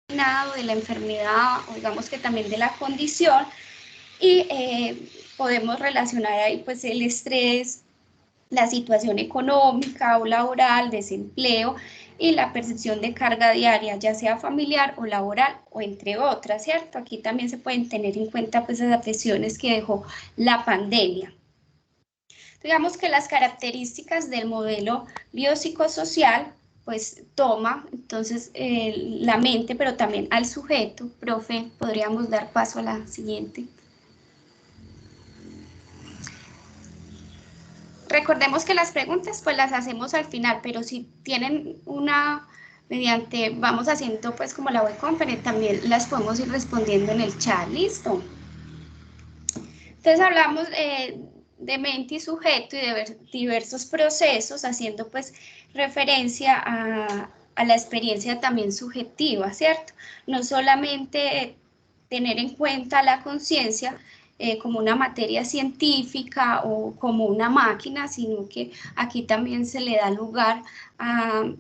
de la enfermedad, o digamos que también de la condición, y podemos relacionar ahí pues el estrés, la situación económica o laboral, desempleo y la percepción de carga diaria, ya sea familiar o laboral o entre otras, ¿cierto? Aquí también se pueden tener en cuenta pues las afecciones que dejó la pandemia. Digamos que las características del modelo biopsicosocial pues toma entonces la mente, pero también al sujeto. Profe, podríamos dar paso a la siguiente. Recordemos que las preguntas pues las hacemos al final, pero si tienen una, mediante, vamos haciendo pues como la web conference, también las podemos ir respondiendo en el chat, ¿listo? Entonces hablamos de mente y sujeto y de diversos procesos, haciendo pues referencia a la experiencia también subjetiva, ¿cierto? No solamente tener en cuenta la conciencia como una materia científica o como una máquina, sino que aquí también se le da lugar al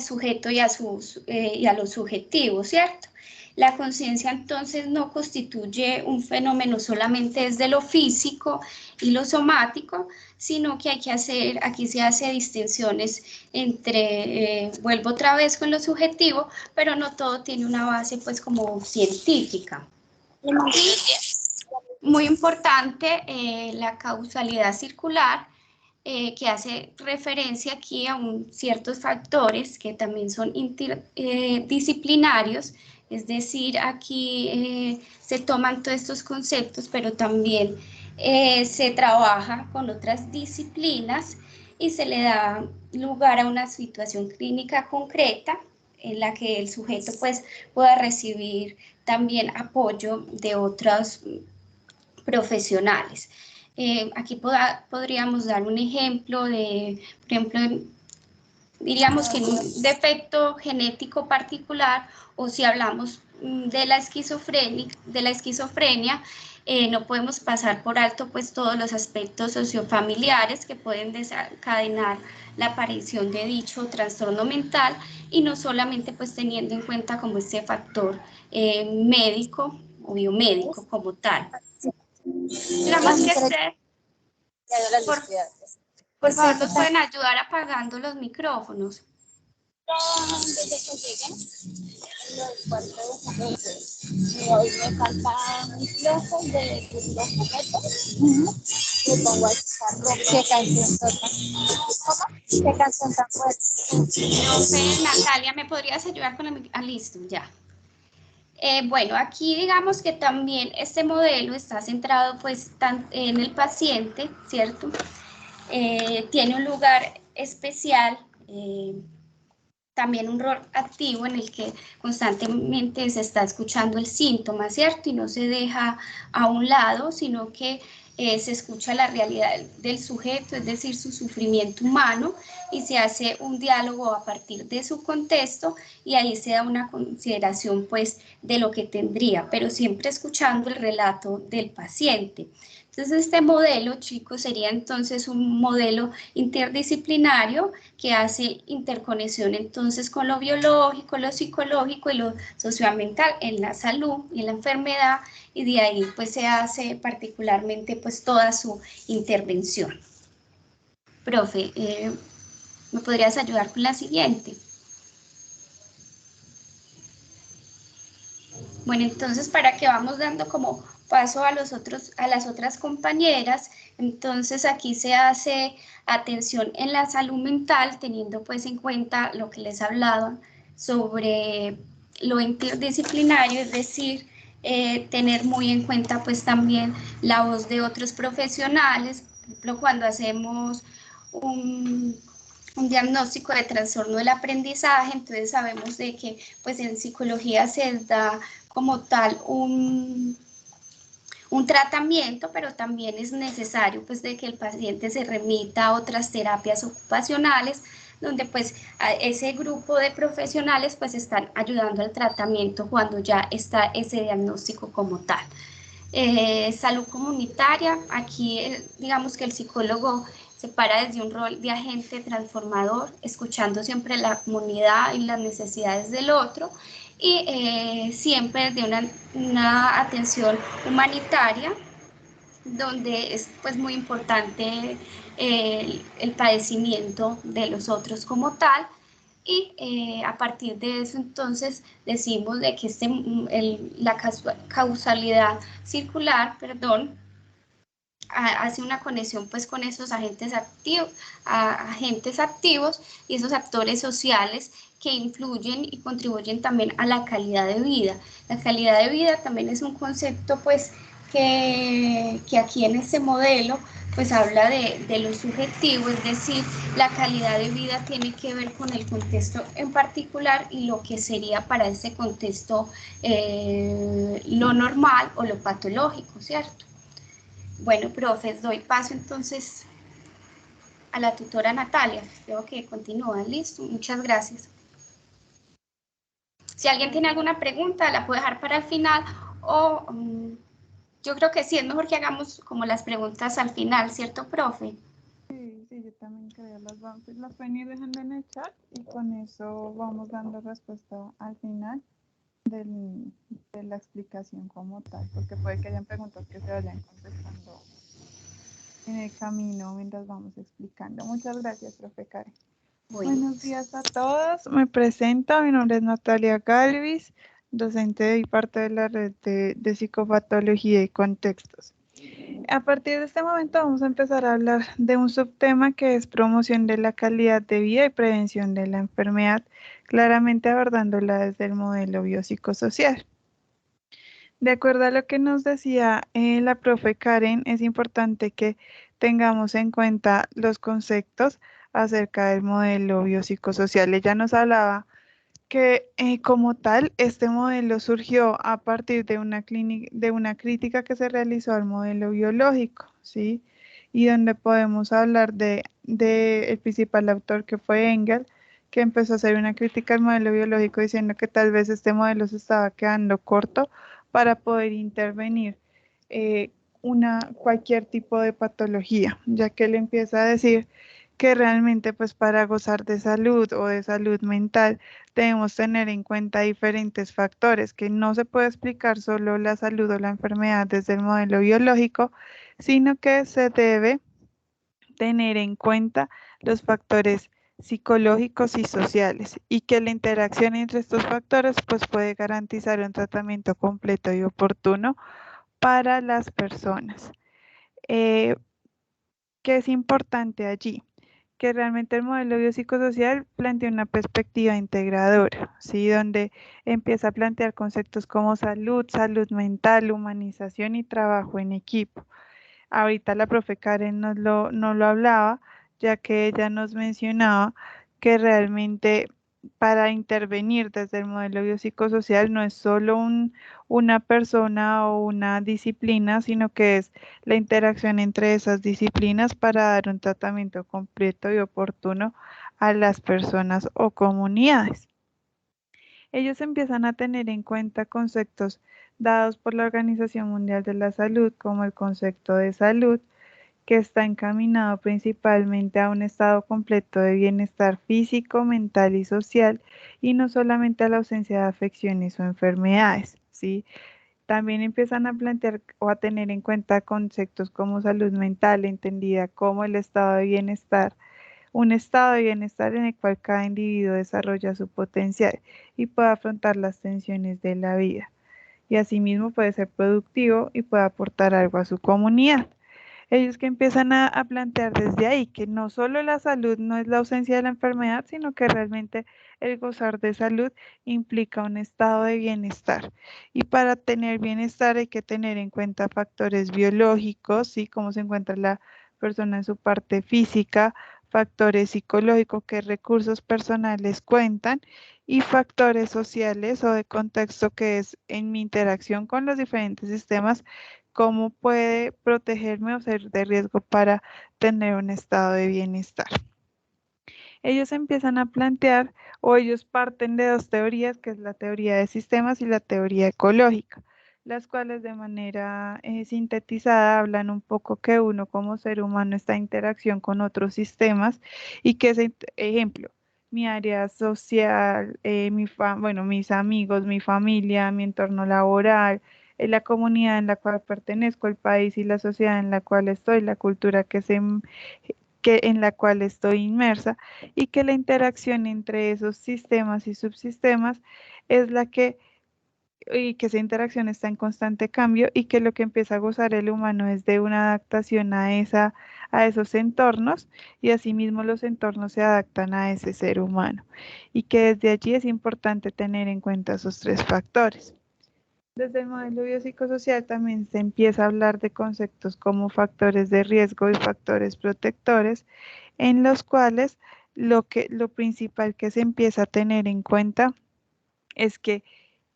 sujeto y a lo subjetivo, ¿cierto? La conciencia entonces no constituye un fenómeno solamente desde lo físico y lo somático, sino que aquí se hace distinciones entre, vuelvo otra vez con lo subjetivo, pero no todo tiene una base pues como científica. Y muy importante, la causalidad circular, que hace referencia aquí a ciertos factores que también son interdisciplinarios, es decir, aquí se toman todos estos conceptos, pero también se trabaja con otras disciplinas y se le da lugar a una situación clínica concreta en la que el sujeto pues pueda recibir también apoyo de otros profesionales. Aquí podríamos dar un ejemplo de, por ejemplo, diríamos que un defecto genético particular, o si hablamos de la esquizofrenia, no podemos pasar por alto pues todos los aspectos sociofamiliares que pueden desencadenar la aparición de dicho trastorno mental, y no solamente pues teniendo en cuenta como este factor médico o biomédico como tal. Digamos que por favor, nos pueden ayudar apagando los micrófonos. Desde que lleguen los cuartos hoy me faltan clases de los objetos. Le pongo a escuchar rock. ¿Qué canción toca? ¿Cómo? ¿Qué canción tan fuerte? Profe Natalia, ¿me podrías ayudar con el listo, ya. Bueno, aquí digamos que también este modelo está centrado pues en el paciente, ¿cierto? Tiene un lugar especial, también un rol activo en el que constantemente se está escuchando el síntoma, ¿cierto? Y no se deja a un lado, sino que se escucha la realidad del sujeto, es decir, su sufrimiento humano, y se hace un diálogo a partir de su contexto, y ahí se da una consideración pues de lo que tendría, pero siempre escuchando el relato del paciente. Entonces este modelo, chicos, sería entonces un modelo interdisciplinario que hace interconexión entonces con lo biológico, lo psicológico y lo socioambiental en la salud y en la enfermedad, y de ahí pues se hace particularmente pues toda su intervención. Profe, ¿me podrías ayudar con la siguiente? Bueno, entonces para que vamos dando como paso a las otras compañeras, entonces aquí se hace atención en la salud mental, teniendo pues en cuenta lo que les hablaba sobre lo interdisciplinario, es decir, tener muy en cuenta pues también la voz de otros profesionales. Por ejemplo, cuando hacemos un diagnóstico de trastorno del aprendizaje, entonces sabemos de que pues en psicología se da como tal un tratamiento, pero también es necesario pues de que el paciente se remita a otras terapias ocupacionales, donde pues a ese grupo de profesionales pues están ayudando al tratamiento cuando ya está ese diagnóstico como tal. Salud comunitaria, aquí digamos que el psicólogo se para desde un rol de agente transformador, escuchando siempre la comunidad y las necesidades del otro, y siempre de una atención humanitaria, donde es pues muy importante el padecimiento de los otros como tal, y a partir de eso entonces decimos de que la causalidad circular, perdón, hace una conexión pues con esos agentes activos y esos actores sociales que influyen y contribuyen también a la calidad de vida. La calidad de vida también es un concepto pues que aquí en este modelo pues habla de lo subjetivo, es decir, la calidad de vida tiene que ver con el contexto en particular y lo que sería para ese contexto lo normal o lo patológico, ¿cierto? Bueno, profes, doy paso entonces a la tutora Natalia. Creo que continúa. Listo, muchas gracias. Si alguien tiene alguna pregunta, la puedo dejar para el final o yo creo que sí, es mejor que hagamos como las preguntas al final, ¿cierto, profe? Sí, sí, yo también creo. Las pueden ir dejando en el chat y con eso vamos dando respuesta al final de la explicación como tal, porque puede que hayan preguntas que se vayan contestando en el camino mientras vamos explicando. Muchas gracias, profe Karen. Bueno, Buenos días a todos. Me presento. Mi nombre es Natalia Galvis, docente y parte de la red de psicopatología y contextos. A partir de este momento vamos a empezar a hablar de un subtema que es promoción de la calidad de vida y prevención de la enfermedad, claramente abordándola desde el modelo biopsicosocial. De acuerdo a lo que nos decía la profe Karen, es importante que tengamos en cuenta los conceptos acerca del modelo biopsicosocial. Ella nos hablaba que como tal, este modelo surgió a partir de una crítica que se realizó al modelo biológico, ¿sí? Y donde podemos hablar de el principal autor que fue Engels, que empezó a hacer una crítica al modelo biológico diciendo que tal vez este modelo se estaba quedando corto para poder intervenir eh, cualquier tipo de patología, ya que él empieza a decir que realmente pues para gozar de salud o de salud mental debemos tener en cuenta diferentes factores, que no se puede explicar solo la salud o la enfermedad desde el modelo biológico, sino que se debe tener en cuenta los factores psicológicos y sociales y que la interacción entre estos factores pues puede garantizar un tratamiento completo y oportuno para las personas. ¿Qué es importante allí? Que realmente el modelo biopsicosocial plantea una perspectiva integradora, ¿sí? Donde empieza a plantear conceptos como salud, salud mental, humanización y trabajo en equipo. Ahorita la profe Karen nos lo hablaba, ya que ella nos mencionaba que realmente para intervenir desde el modelo biopsicosocial no es solo una persona o una disciplina, sino que es la interacción entre esas disciplinas para dar un tratamiento completo y oportuno a las personas o comunidades. Ellos empiezan a tener en cuenta conceptos dados por la Organización Mundial de la Salud, como el concepto de salud, que está encaminado principalmente a un estado completo de bienestar físico, mental y social, y no solamente a la ausencia de afecciones o enfermedades, ¿sí? También empiezan a plantear o a tener en cuenta conceptos como salud mental, entendida como el estado de bienestar, un estado de bienestar en el cual cada individuo desarrolla su potencial y puede afrontar las tensiones de la vida, y asimismo puede ser productivo y puede aportar algo a su comunidad. Ellos que empiezan a plantear desde ahí que no solo la salud no es la ausencia de la enfermedad, sino que realmente el gozar de salud implica un estado de bienestar. Y para tener bienestar hay que tener en cuenta factores biológicos, ¿sí? Cómo se encuentra la persona en su parte física, factores psicológicos, qué recursos personales cuentan, y factores sociales o de contexto, que es en mi interacción con los diferentes sistemas, cómo puede protegerme o ser de riesgo para tener un estado de bienestar. Ellos empiezan a plantear, o ellos parten de dos teorías, que es la teoría de sistemas y la teoría ecológica. las cuales de manera sintetizada hablan un poco que uno como ser humano está en interacción con otros sistemas y que ese ejemplo, mi área social, bueno, mis amigos, mi familia, mi entorno laboral, la comunidad en la cual pertenezco, el país y la sociedad en la cual estoy, la cultura que en la cual estoy inmersa y que la interacción entre esos sistemas y subsistemas es la que y que esa interacción está en constante cambio y que lo que empieza a gozar el humano es de una adaptación a esos entornos y asimismo los entornos se adaptan a ese ser humano y que desde allí es importante tener en cuenta esos tres factores. Desde el modelo biopsicosocial también se empieza a hablar de conceptos como factores de riesgo y factores protectores, en los cuales lo principal que se empieza a tener en cuenta es que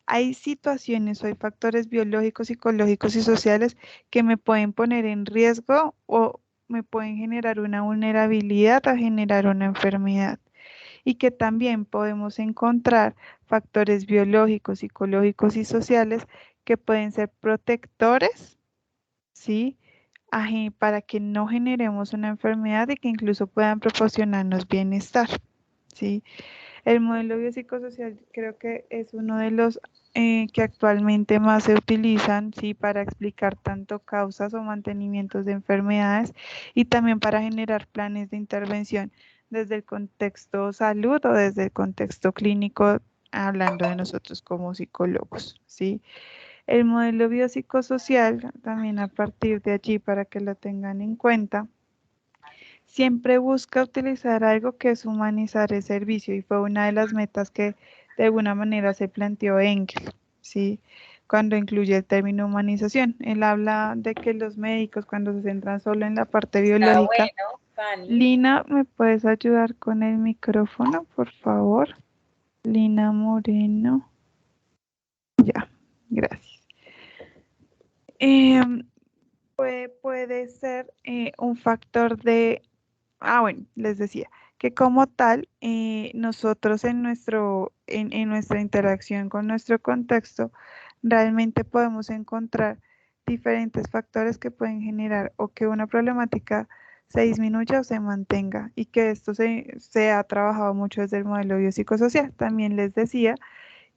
hay situaciones o hay factores biológicos, psicológicos y sociales que me pueden poner en riesgo o me pueden generar una vulnerabilidad a generar una enfermedad y que también podemos encontrar factores biológicos, psicológicos y sociales que pueden ser protectores, ¿sí? Para que no generemos una enfermedad y que incluso puedan proporcionarnos bienestar, ¿sí? El modelo biopsicosocial creo que es uno de los que actualmente más se utilizan, ¿sí? Para explicar tanto causas o mantenimientos de enfermedades y también para generar planes de intervención desde el contexto salud o desde el contexto clínico, hablando de nosotros como psicólogos, ¿sí? El modelo biopsicosocial, también a partir de allí para que lo tengan en cuenta, siempre busca utilizar algo que es humanizar el servicio y fue una de las metas que de alguna manera se planteó Engel, ¿sí? Cuando incluye el término humanización. Él habla de que los médicos cuando se centran solo en la parte biológica. Bueno, Fanny. Lina, ¿me puedes ayudar con el micrófono, por favor? Lina Moreno. Ya, gracias. Puede ser un factor de bueno, les decía que como tal, nosotros en nuestra interacción con nuestro contexto, realmente podemos encontrar diferentes factores que pueden generar o que una problemática se disminuya o se mantenga y que esto se ha trabajado mucho desde el modelo biopsicosocial. También les decía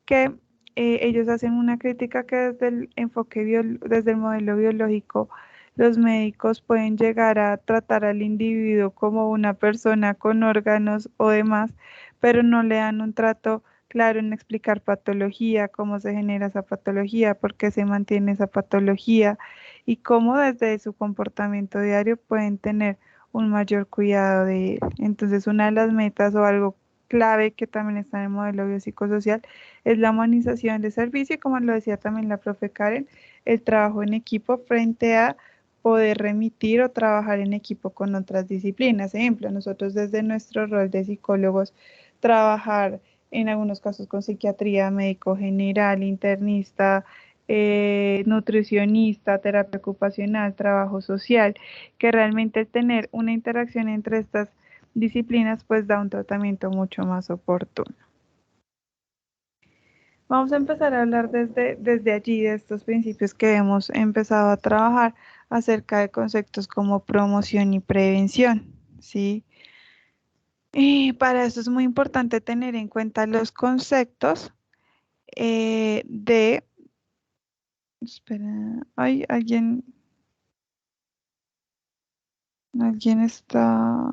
que ellos hacen una crítica que desde el desde el modelo biológico, los médicos pueden llegar a tratar al individuo como una persona con órganos o demás, pero no le dan un trato claro en explicar patología, cómo se genera esa patología, por qué se mantiene esa patología y cómo desde su comportamiento diario pueden tener un mayor cuidado de él. Entonces, una de las metas o algo clave que también está en el modelo biopsicosocial es la humanización de servicio y como lo decía también la profe Karen, el trabajo en equipo frente a poder remitir o trabajar en equipo con otras disciplinas. Ejemplo, nosotros desde nuestro rol de psicólogos, trabajar en algunos casos con psiquiatría, médico general, internista, nutricionista, terapia ocupacional, trabajo social, que realmente el tener una interacción entre estas disciplinas pues da un tratamiento mucho más oportuno. Vamos a empezar a hablar desde allí de estos principios que hemos empezado a trabajar acerca de conceptos como promoción y prevención, ¿sí? Y para eso es muy importante tener en cuenta los conceptos espera, hay alguien está,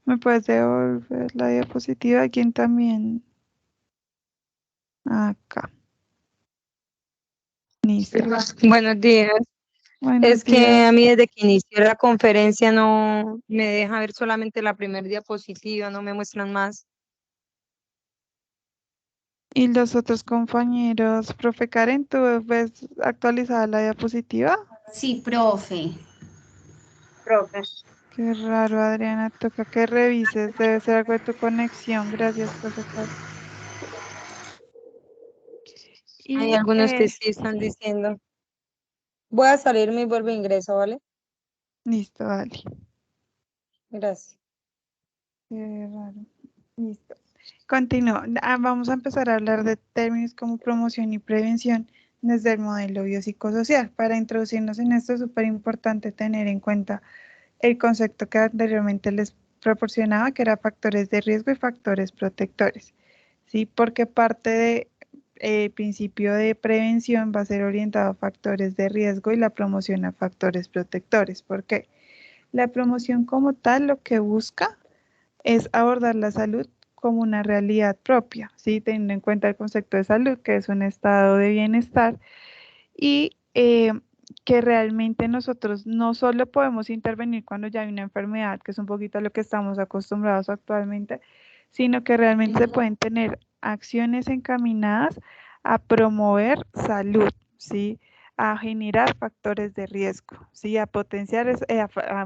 ¿me puedes devolver la diapositiva? ¿Alguien también? Acá. Listo. Buenos días. Buenos Es que días. a mí desde que inicié la conferencia no me deja ver solamente la primera diapositiva, no me muestran más. Y los otros compañeros, profe Karen, ¿tú ves actualizada la diapositiva? Sí, profe. Profe. Qué raro, Adriana, toca que revises, debe ser algo de tu conexión. Gracias, profe Karen. Hay Y algunos que sí están diciendo. Voy a salirme y vuelvo a ingreso, ¿vale? listo, dale. Gracias. Qué raro. Listo. Continúo. Vamos a empezar a hablar de términos como promoción y prevención desde el modelo biopsicosocial. Para introducirnos en esto es súper importante tener en cuenta el concepto que anteriormente les proporcionaba, que era factores de riesgo y factores protectores, ¿sí? Porque parte del principio de prevención va a ser orientado a factores de riesgo y la promoción a factores protectores. ¿Por qué? La promoción como tal lo que busca es abordar la salud como una realidad propia, ¿sí? Teniendo en cuenta el concepto de salud, que es un estado de bienestar, y que realmente nosotros no solo podemos intervenir cuando ya hay una enfermedad, que es un poquito a lo que estamos acostumbrados actualmente, sino que realmente se pueden tener acciones encaminadas a promover salud, ¿sí? A generar factores de riesgo, ¿sí? A potenciar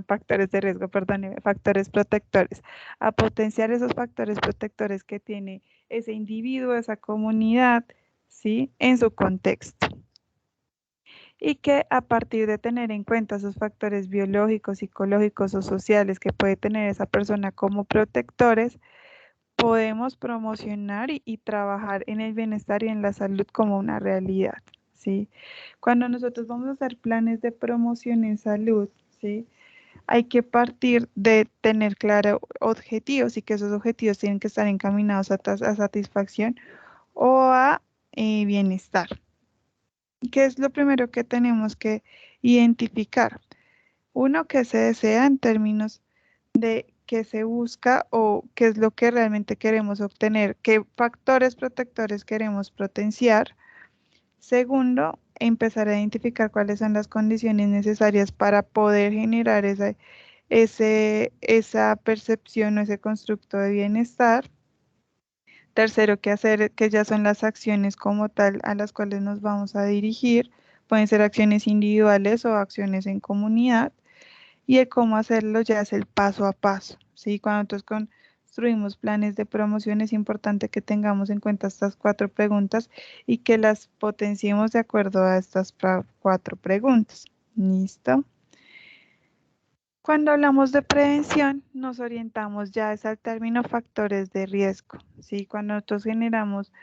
factores de riesgo, perdón, factores protectores, a potenciar esos factores protectores que tiene ese individuo, esa comunidad, ¿sí? En su contexto. Y que a partir de tener en cuenta esos factores biológicos, psicológicos o sociales que puede tener esa persona como protectores, podemos promocionar y trabajar en el bienestar y en la salud como una realidad, ¿sí? Cuando nosotros vamos a hacer planes de promoción en salud, ¿sí? Hay que partir de tener claros objetivos y que esos objetivos tienen que estar encaminados a satisfacción o a bienestar. ¿Qué es lo primero que tenemos que identificar? Uno, que se desea en términos de qué se busca o qué es lo que realmente queremos obtener, qué factores protectores queremos potenciar. Segundo, empezar a identificar cuáles son las condiciones necesarias para poder generar esa percepción o ese constructo de bienestar. Tercero, qué hacer, que ya son las acciones como tal a las cuales nos vamos a dirigir. Pueden ser acciones individuales o acciones en comunidad. Y el cómo hacerlo ya es el paso a paso, ¿sí? Cuando nosotros construimos planes de promoción es importante que tengamos en cuenta estas 4 preguntas y que las potenciemos de acuerdo a estas 4 preguntas. ¿Listo? Cuando hablamos de prevención, nos orientamos ya es al término factores de riesgo, ¿sí? Cuando nosotros generamos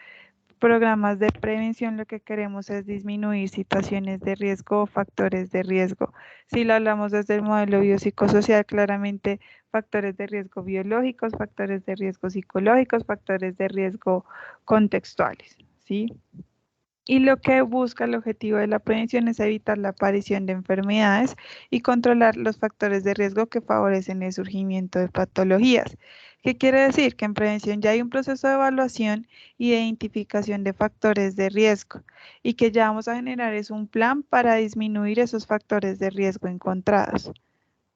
programas de prevención, lo que queremos es disminuir situaciones de riesgo o factores de riesgo. Si lo hablamos desde el modelo biopsicosocial, claramente factores de riesgo biológicos, factores de riesgo psicológicos, factores de riesgo contextuales, ¿sí? Y lo que busca el objetivo de la prevención es evitar la aparición de enfermedades y controlar los factores de riesgo que favorecen el surgimiento de patologías. ¿Qué quiere decir? Que en prevención ya hay un proceso de evaluación y de identificación de factores de riesgo y que ya vamos a generar es un plan para disminuir esos factores de riesgo encontrados,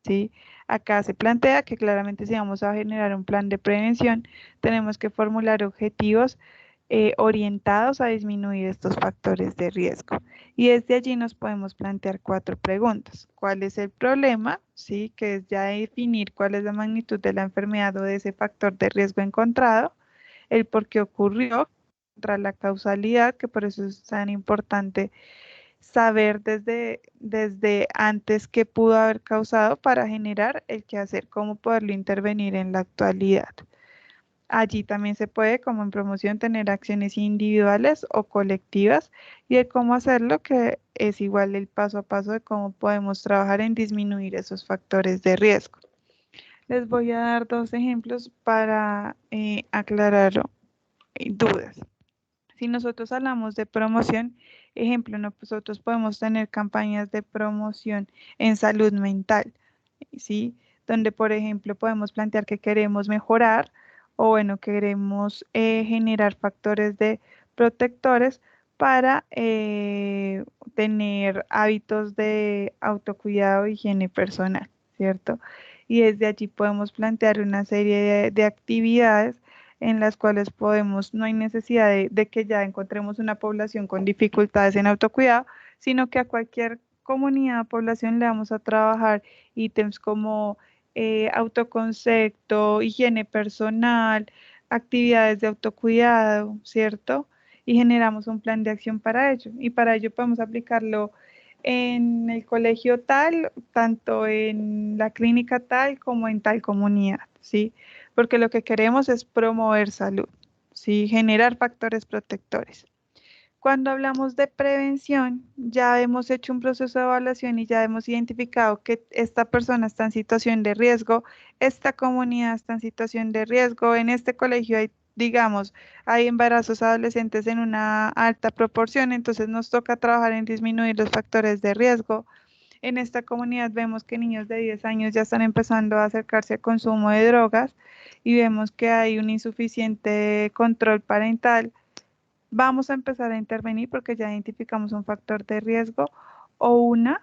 ¿sí? Acá se plantea que claramente si vamos a generar un plan de prevención, tenemos que formular objetivos orientados a disminuir estos factores de riesgo. Y desde allí nos podemos plantear 4 preguntas. ¿Cuál es el problema? Sí, que es ya definir cuál es la magnitud de la enfermedad o de ese factor de riesgo encontrado, el por qué ocurrió, contra la causalidad, que por eso es tan importante saber desde antes qué pudo haber causado para generar el qué hacer, cómo poderlo intervenir en la actualidad. Allí también se puede, como en promoción, tener acciones individuales o colectivas y de cómo hacerlo, que es igual el paso a paso de cómo podemos trabajar en disminuir esos factores de riesgo. Les voy a dar 2 ejemplos para aclarar dudas. Si nosotros hablamos de promoción, ejemplo, nosotros podemos tener campañas de promoción en salud mental, ¿sí? Donde, por ejemplo, podemos plantear que queremos mejorar o, bueno, queremos generar factores de protectores para tener hábitos de autocuidado e higiene personal, ¿cierto? Y desde allí podemos plantear una serie de actividades en las cuales podemos, no hay necesidad de que ya encontremos una población con dificultades en autocuidado, sino que a cualquier comunidad o población le vamos a trabajar ítems como autoconcepto, higiene personal, actividades de autocuidado, ¿cierto? Y generamos un plan de acción para ello. Y para ello podemos aplicarlo en el colegio tal, tanto en la clínica tal como en tal comunidad, ¿sí? Porque lo que queremos es promover salud. ¿sí? Generar factores protectores. Cuando hablamos de prevención, ya hemos hecho un proceso de evaluación y ya hemos identificado que esta persona está en situación de riesgo, esta comunidad está en situación de riesgo, en este colegio hay, digamos, hay embarazos adolescentes en una alta proporción, entonces nos toca trabajar en disminuir los factores de riesgo. En esta comunidad vemos que niños de 10 años ya están empezando a acercarse al consumo de drogas y vemos que hay un insuficiente control parental. Vamos a empezar a intervenir porque ya identificamos un factor de riesgo o una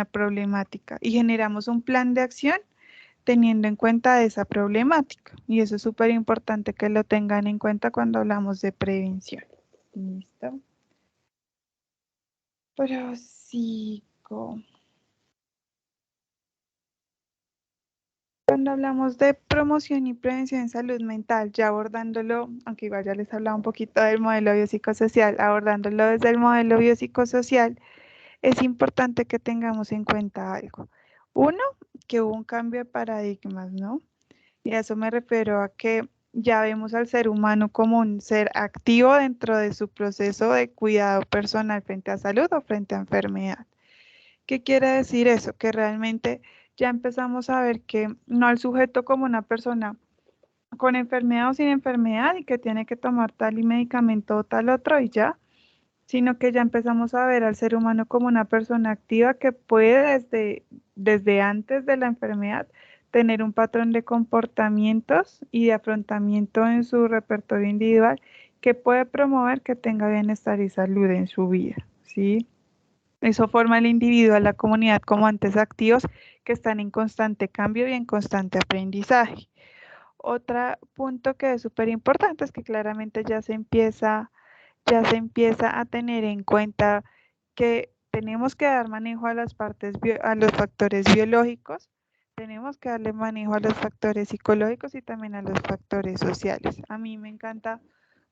problemática y generamos un plan de acción teniendo en cuenta esa problemática. Y eso es súper importante que lo tengan en cuenta cuando hablamos de prevención. ¿Listo? Prosigo. Cuando hablamos de promoción y prevención en salud mental, ya abordándolo, aunque igual ya les hablaba un poquito del modelo biopsicosocial, abordándolo desde el modelo biopsicosocial, es importante que tengamos en cuenta algo. Uno, que hubo un cambio de paradigmas, ¿no? Y a eso me refiero a que ya vemos al ser humano como un ser activo dentro de su proceso de cuidado personal frente a salud o frente a enfermedad. ¿Qué quiere decir eso? Que realmente ya empezamos a ver que no al sujeto como una persona con enfermedad o sin enfermedad y que tiene que tomar tal y medicamento o tal otro y ya, sino que ya empezamos a ver al ser humano como una persona activa que puede desde antes de la enfermedad tener un patrón de comportamientos y de afrontamiento en su repertorio individual que puede promover que tenga bienestar y salud en su vida, ¿sí? Eso forma al individuo, a la comunidad como entes activos que están en constante cambio y en constante aprendizaje. Otro punto que es súper importante es que claramente ya se empieza a tener en cuenta que tenemos que dar manejo a las a los factores biológicos, tenemos que darle manejo a los factores psicológicos y también a los factores sociales. A mí me encanta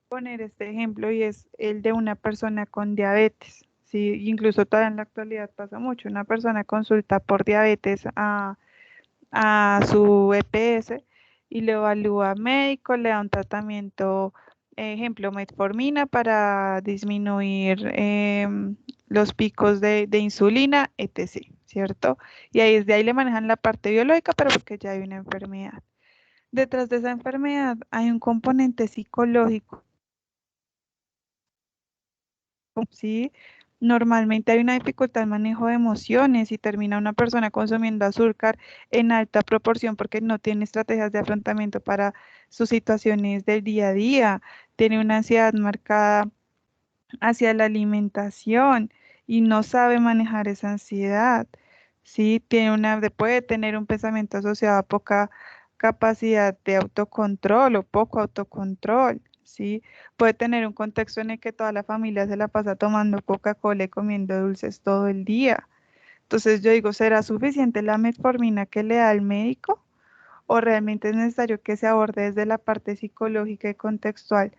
poner este ejemplo y es el de una persona con diabetes. Sí, incluso todavía en la actualidad pasa mucho. Una persona consulta por diabetes a su EPS y le evalúa médico, le da un tratamiento, ejemplo, metformina para disminuir los picos de insulina, etc., ¿cierto? Y ahí desde ahí le manejan la parte biológica, pero porque ya hay una enfermedad. Detrás de esa enfermedad hay un componente psicológico, ¿sí? Normalmente hay una dificultad en manejo de emociones y termina una persona consumiendo azúcar en alta proporción porque no tiene estrategias de afrontamiento para sus situaciones del día a día, tiene una ansiedad marcada hacia la alimentación y no sabe manejar esa ansiedad, ¿sí? Puede tener un pensamiento asociado a poca capacidad de autocontrol o poco autocontrol, ¿sí? Puede tener un contexto en el que toda la familia se la pasa tomando Coca-Cola y comiendo dulces todo el día. Entonces yo digo, ¿será suficiente la metformina que le da el médico? ¿O realmente es necesario que se aborde desde la parte psicológica y contextual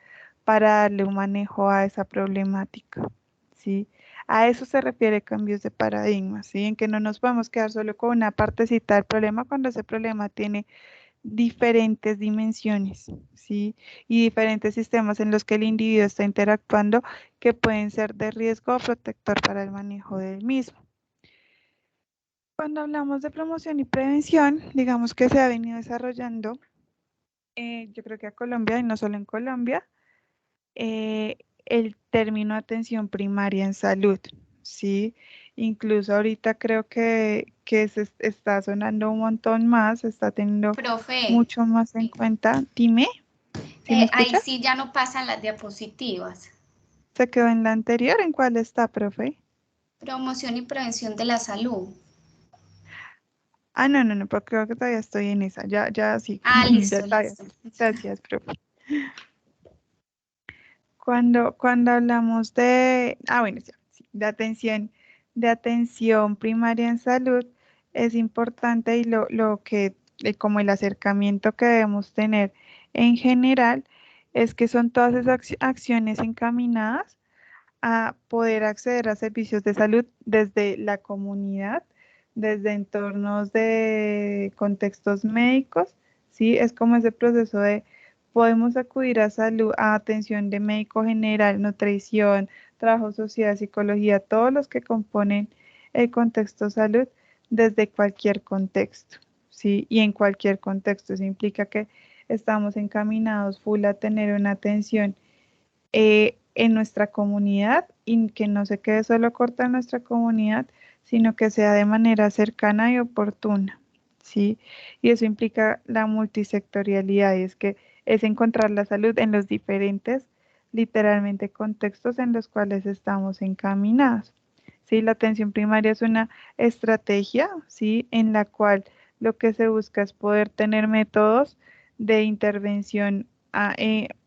para darle un manejo a esa problemática? ¿Sí? A eso se refiere cambios de paradigma, ¿sí? En que no nos podemos quedar solo con una partecita del problema cuando ese problema tiene diferentes dimensiones, ¿sí? Y diferentes sistemas en los que el individuo está interactuando que pueden ser de riesgo o protector para el manejo del mismo. Cuando hablamos de promoción y prevención, digamos que se ha venido desarrollando, yo creo que a Colombia y no solo en Colombia, el término atención primaria en salud, ¿sí? Incluso ahorita creo que se está sonando un montón más, se está teniendo Profe, mucho más en cuenta. Dime, ¿sí me ahí escuchas? sí ya no pasan las diapositivas. ¿Se quedó en la anterior? ¿En cuál está, profe? Promoción y prevención de la salud. Ah, no, pero creo que todavía estoy en esa, ya sí, Ah, ya listo, está bien. listo. Gracias, profe. Cuando hablamos bueno, ya, sí, de atención primaria en salud, es importante y lo que, como el acercamiento que debemos tener en general, es que son todas esas acciones encaminadas a poder acceder a servicios de salud desde la comunidad, desde entornos de contextos médicos, ¿sí? Es como ese proceso de Podemos acudir a salud, a atención de médico general, nutrición, trabajo social, psicología, todos los que componen el contexto salud desde cualquier contexto, ¿sí? Y en cualquier contexto. Eso implica que estamos encaminados full a tener una atención en nuestra comunidad y que no se quede solo corta en nuestra comunidad, sino que sea de manera cercana y oportuna, ¿sí? Y eso implica la multisectorialidad, y es que es encontrar la salud en los diferentes, literalmente, contextos en los cuales estamos encaminados. ¿Sí? La atención primaria es una estrategia, ¿sí? En la cual lo que se busca es poder tener métodos de intervención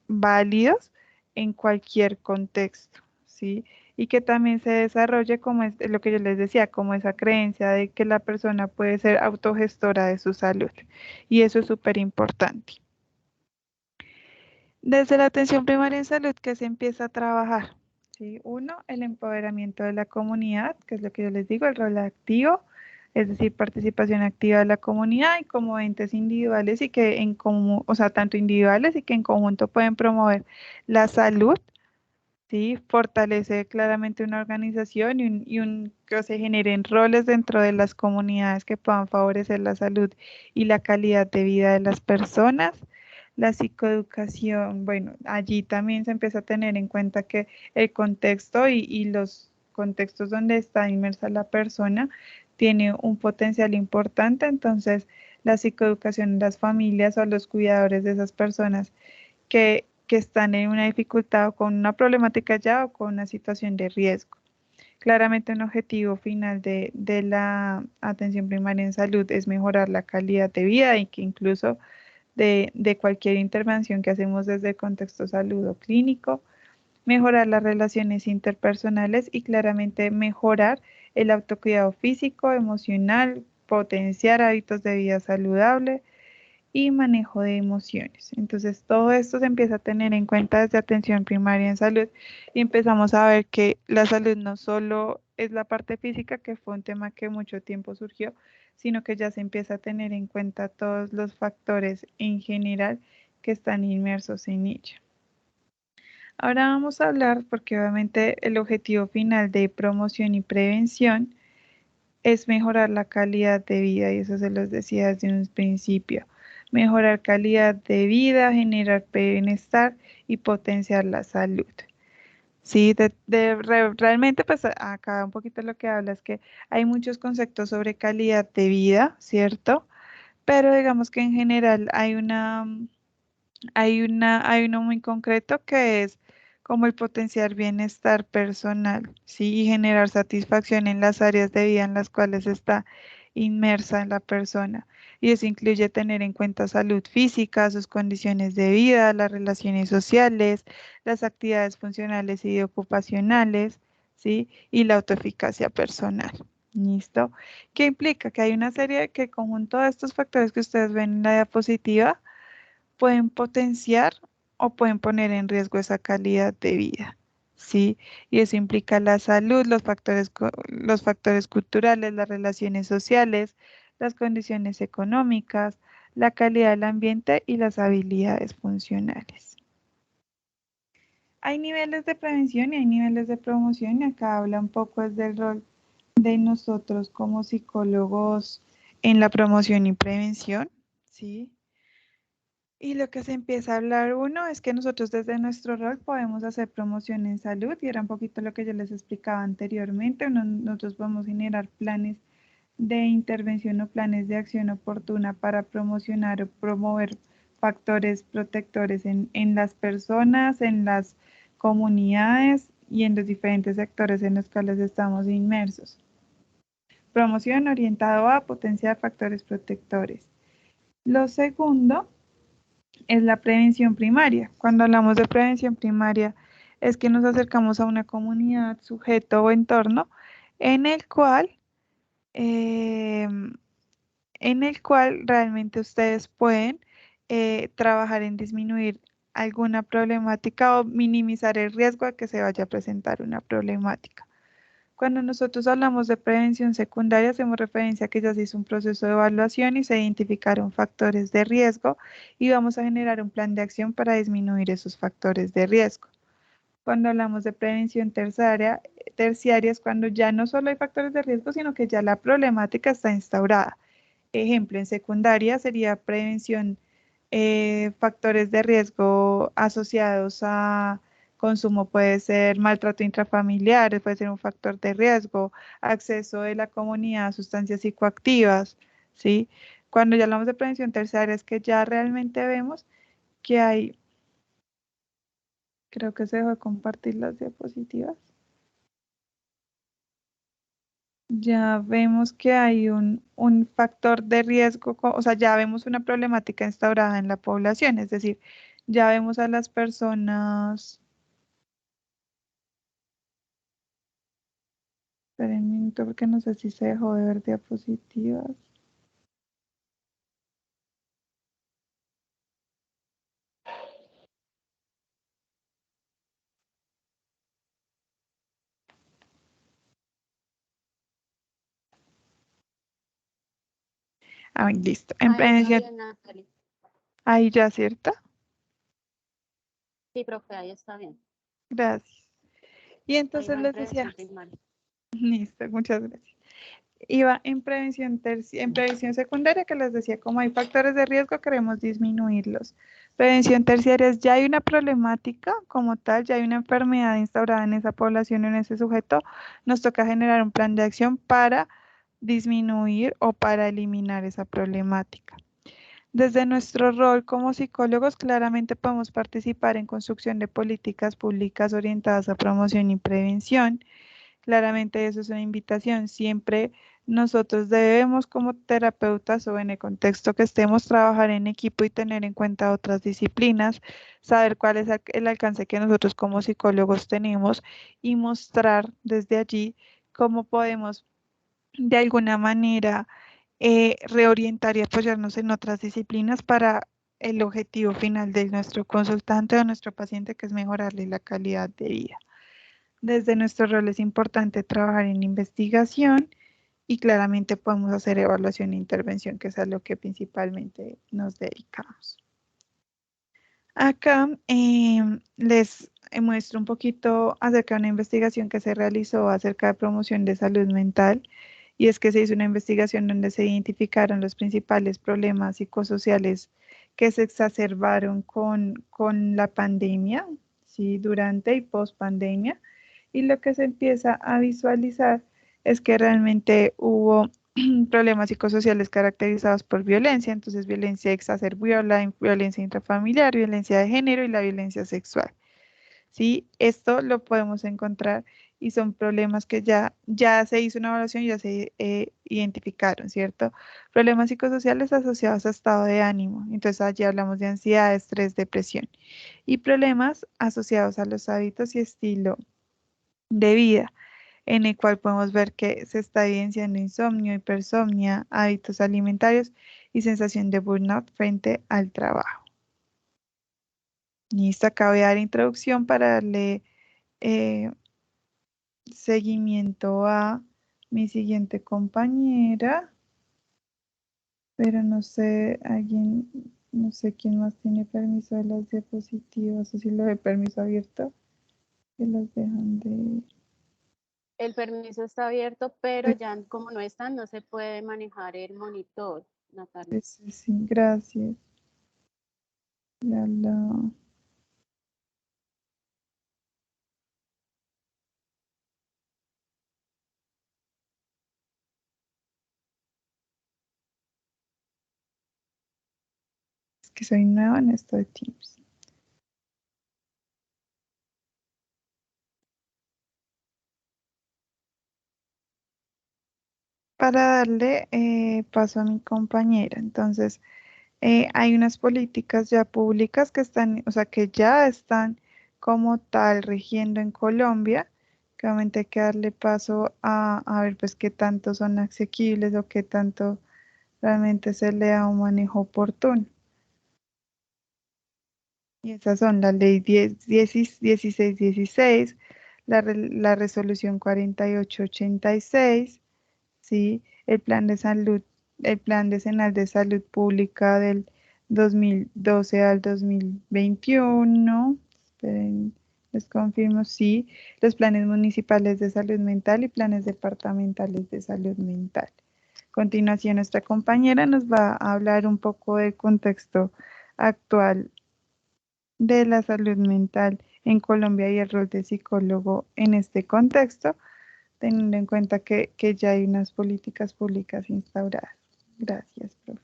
válidos en cualquier contexto, ¿sí? Y que también se desarrolle como es lo que yo les decía, como esa creencia de que la persona puede ser autogestora de su salud. Y eso es súper importante. Desde la atención primaria en salud, ¿qué se empieza a trabajar? ¿Sí? Uno, el empoderamiento de la comunidad, que es lo que yo les digo, el rol activo, es decir, participación activa de la comunidad y como entes individuales y que en común, o sea, tanto individuales y que en conjunto pueden promover la salud. Sí, fortalece claramente una organización que se generen roles dentro de las comunidades que puedan favorecer la salud y la calidad de vida de las personas. La psicoeducación, bueno, allí también se empieza a tener en cuenta que el contexto y los contextos donde está inmersa la persona tiene un potencial importante, entonces la psicoeducación en las familias o los cuidadores de esas personas que están en una dificultad o con una problemática ya o con una situación de riesgo. Claramente un objetivo final de la atención primaria en salud es mejorar la calidad de vida y que incluso de cualquier intervención que hacemos desde el contexto salud o clínico, mejorar las relaciones interpersonales y claramente mejorar el autocuidado físico, emocional, potenciar hábitos de vida saludable, y manejo de emociones. Entonces, todo esto se empieza a tener en cuenta desde atención primaria en salud y empezamos a ver que la salud no solo es la parte física, que fue un tema que mucho tiempo surgió, sino que ya se empieza a tener en cuenta todos los factores en general que están inmersos en ella. Ahora vamos a hablar, porque obviamente el objetivo final de promoción y prevención es mejorar la calidad de vida, y eso se los decía desde un principio. Mejorar calidad de vida, generar bienestar y potenciar la salud. Sí, realmente pues acá un poquito lo que habla es que hay muchos conceptos sobre calidad de vida, ¿cierto? Pero digamos que en general hay uno muy concreto que es como el potenciar bienestar personal, ¿sí? Y generar satisfacción en las áreas de vida en las cuales está inmersa en la persona. Y eso incluye tener en cuenta salud física, sus condiciones de vida, las relaciones sociales, las actividades funcionales y ocupacionales, ¿sí? Y la autoeficacia personal. ¿Listo? ¿Qué implica? Que hay una serie de que conjunto de estos factores que ustedes ven en la diapositiva pueden potenciar o pueden poner en riesgo esa calidad de vida, ¿sí? Y eso implica la salud, los factores culturales, las relaciones sociales, las condiciones económicas, la calidad del ambiente y las habilidades funcionales. Hay niveles de prevención y hay niveles de promoción, y acá habla un poco es del rol de nosotros como psicólogos en la promoción y prevención, ¿sí? Y lo que se empieza a hablar uno es que nosotros desde nuestro rol podemos hacer promoción en salud, y era un poquito lo que yo les explicaba anteriormente. Nosotros podemos generar planes de intervención o planes de acción oportuna para promocionar o promover factores protectores en las personas, en las comunidades y en los diferentes sectores en los cuales estamos inmersos. Promoción orientado a potenciar factores protectores. Lo segundo es la prevención primaria. Cuando hablamos de prevención primaria, es que nos acercamos a una comunidad, sujeto o entorno en el cual, eh, realmente ustedes pueden trabajar en disminuir alguna problemática o minimizar el riesgo de que se vaya a presentar una problemática. Cuando nosotros hablamos de prevención secundaria, hacemos referencia a que ya se hizo un proceso de evaluación y se identificaron factores de riesgo y vamos a generar un plan de acción para disminuir esos factores de riesgo. Cuando hablamos de prevención terciaria es cuando ya no solo hay factores de riesgo, sino que ya la problemática está instaurada. Ejemplo, en secundaria sería prevención, factores de riesgo asociados a consumo, puede ser maltrato intrafamiliar, puede ser un factor de riesgo, acceso de la comunidad a sustancias psicoactivas, ¿sí? Cuando ya hablamos de prevención terciaria es que ya realmente vemos que hay, creo que se dejó de compartir las diapositivas. Ya vemos que hay un factor de riesgo, o sea, ya vemos una problemática instaurada en la población, es decir, ya vemos a las personas. Esperen un minuto porque no sé si se dejó de ver diapositivas. Ah, listo. En Ahí está prevención, bien, Natalie. ahí ya, ¿cierto? Sí, profe, ahí está bien. Gracias. Y Ahí entonces va en les decía, prevención primaria. listo, muchas gracias. Iba en prevención secundaria, que les decía, como hay factores de riesgo, queremos disminuirlos. Prevención terciaria es ya hay una problemática como tal, ya hay una enfermedad instaurada en esa población, en ese sujeto, nos toca generar un plan de acción para disminuir o para eliminar esa problemática. Desde nuestro rol como psicólogos, claramente podemos participar en construcción de políticas públicas orientadas a promoción y prevención. Claramente eso es una invitación. Siempre nosotros debemos como terapeutas o en el contexto que estemos trabajar en equipo y tener en cuenta otras disciplinas, saber cuál es el alcance que nosotros como psicólogos tenemos y mostrar desde allí cómo podemos de alguna manera reorientar y apoyarnos en otras disciplinas para el objetivo final de nuestro consultante o nuestro paciente, que es mejorarle la calidad de vida. Desde nuestro rol es importante trabajar en investigación y claramente podemos hacer evaluación e intervención, que es a lo que principalmente nos dedicamos. Acá les muestro un poquito acerca de una investigación que se realizó acerca de promoción de salud mental, y es que se hizo una investigación donde se identificaron los principales problemas psicosociales que se exacerbaron con la pandemia, ¿sí? Durante y post pandemia, y lo que se empieza a visualizar es que realmente hubo problemas psicosociales caracterizados por violencia, entonces violencia exacerbó la violencia intrafamiliar, violencia de género y la violencia sexual. ¿Sí? Esto lo podemos encontrar y son problemas que ya se hizo una evaluación y ya se identificaron, ¿cierto? Problemas psicosociales asociados a estado de ánimo, entonces allí hablamos de ansiedad, estrés, depresión, y problemas asociados a los hábitos y estilo de vida, en el cual podemos ver que se está evidenciando insomnio, hipersomnia, hábitos alimentarios y sensación de burnout frente al trabajo. Listo, acá voy a dar introducción para darle eh, seguimiento a mi siguiente compañera, pero no sé, no sé quién más tiene permiso de las diapositivas o si lo de permiso abierto, que las dejan de... El permiso está abierto, pero ya como no están, no se puede manejar el monitor, Natalia. Sí, sí, gracias. La. Es que soy nueva en esto de Teams. Para darle paso a mi compañera, entonces hay unas políticas ya públicas que están, o sea, que ya están como tal rigiendo en Colombia, que obviamente hay que darle paso a ver pues qué tanto son asequibles o qué tanto realmente se le da un manejo oportuno. Y esas son la ley 1616, la resolución 4886, ¿sí? El plan de salud, el plan decenal de salud pública del 2012 al 2021. Esperen, les confirmo, sí. Los planes municipales de salud mental y planes departamentales de salud mental. A continuación, nuestra compañera nos va a hablar un poco del contexto actual de la salud mental en Colombia y el rol de psicólogo en este contexto, teniendo en cuenta que ya hay unas políticas públicas instauradas. Gracias, profe.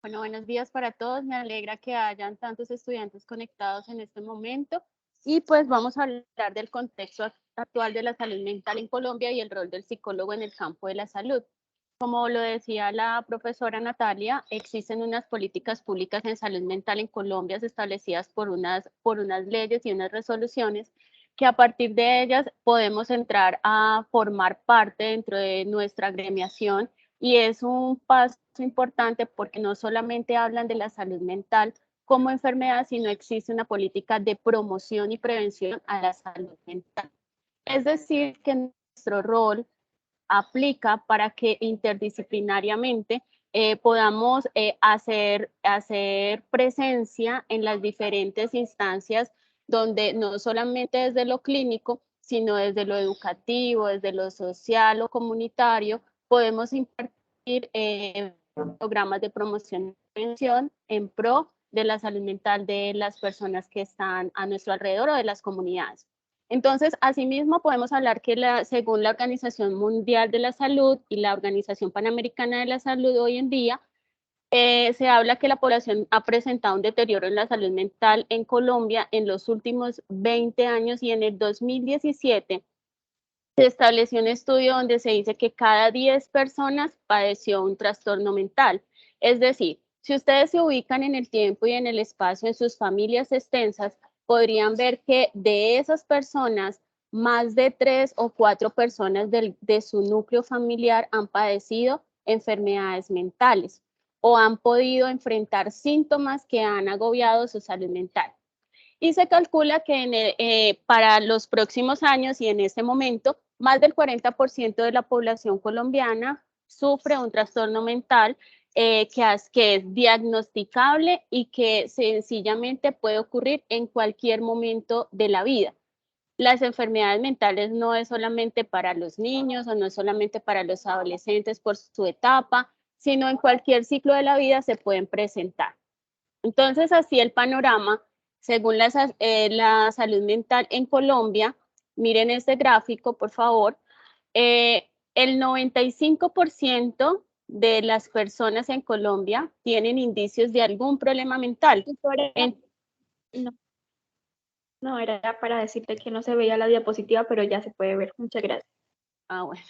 Bueno, buenos días para todos. Me alegra que hayan tantos estudiantes conectados en este momento. Y pues vamos a hablar del contexto actual de la salud mental en Colombia y el rol del psicólogo en el campo de la salud. Como lo decía la profesora Natalia, existen unas políticas públicas en salud mental en Colombia establecidas por unas leyes y unas resoluciones que a partir de ellas podemos entrar a formar parte dentro de nuestra agremiación, y es un paso importante porque no solamente hablan de la salud mental como enfermedad, sino existe una política de promoción y prevención a la salud mental. Es decir, que nuestro rol aplica para que interdisciplinariamente podamos hacer presencia en las diferentes instancias donde no solamente desde lo clínico, sino desde lo educativo, desde lo social o comunitario, podemos impartir programas de promoción y prevención en pro de la salud mental de las personas que están a nuestro alrededor o de las comunidades. Entonces, asimismo, podemos hablar que según la Organización Mundial de la Salud y la Organización Panamericana de la Salud hoy en día, se habla que la población ha presentado un deterioro en la salud mental en Colombia en los últimos 20 años, y en el 2017 se estableció un estudio donde se dice que cada 10 personas padeció un trastorno mental. Es decir, si ustedes se ubican en el tiempo y en el espacio en sus familias extensas, podrían ver que de esas personas, más de 3 o 4 personas de su núcleo familiar han padecido enfermedades mentales o han podido enfrentar síntomas que han agobiado su salud mental. Y se calcula que para los próximos años y en este momento, más del 40% de la población colombiana sufre un trastorno mental que es diagnosticable y que sencillamente puede ocurrir en cualquier momento de la vida. Las enfermedades mentales no es solamente para los niños o no es solamente para los adolescentes por su etapa, sino en cualquier ciclo de la vida se pueden presentar. Entonces, así el panorama, según la salud mental en Colombia, miren este gráfico, por favor, el 95% de las personas en Colombia tienen indicios de algún problema mental. No, era para decirte que no se veía la diapositiva, pero ya se puede ver. Muchas gracias. Ah, bueno.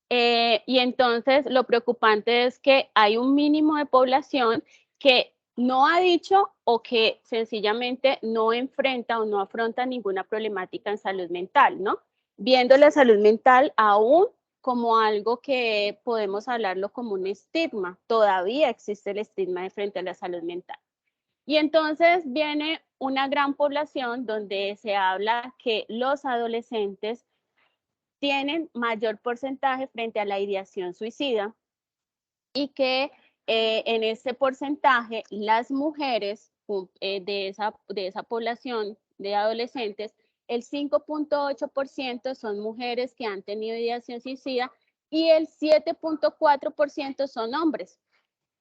Y entonces lo preocupante es que hay un mínimo de población que no ha dicho o que sencillamente no enfrenta o no afronta ninguna problemática en salud mental, ¿no? Viendo la salud mental aún como algo que podemos hablarlo como un estigma. Todavía existe el estigma de frente a la salud mental. Y entonces viene una gran población donde se habla que los adolescentes tienen mayor porcentaje frente a la ideación suicida, y que en ese porcentaje las mujeres de esa población de adolescentes, el 5.8% son mujeres que han tenido ideación suicida y el 7.4% son hombres.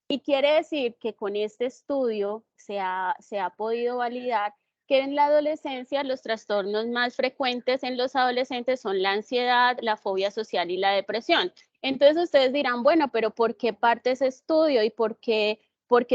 Y quiere decir que con este estudio se ha podido validar que en la adolescencia los trastornos más frecuentes en los adolescentes son la ansiedad, la fobia social y la depresión. Entonces ustedes dirán, bueno, pero ¿por qué parte ese estudio y por qué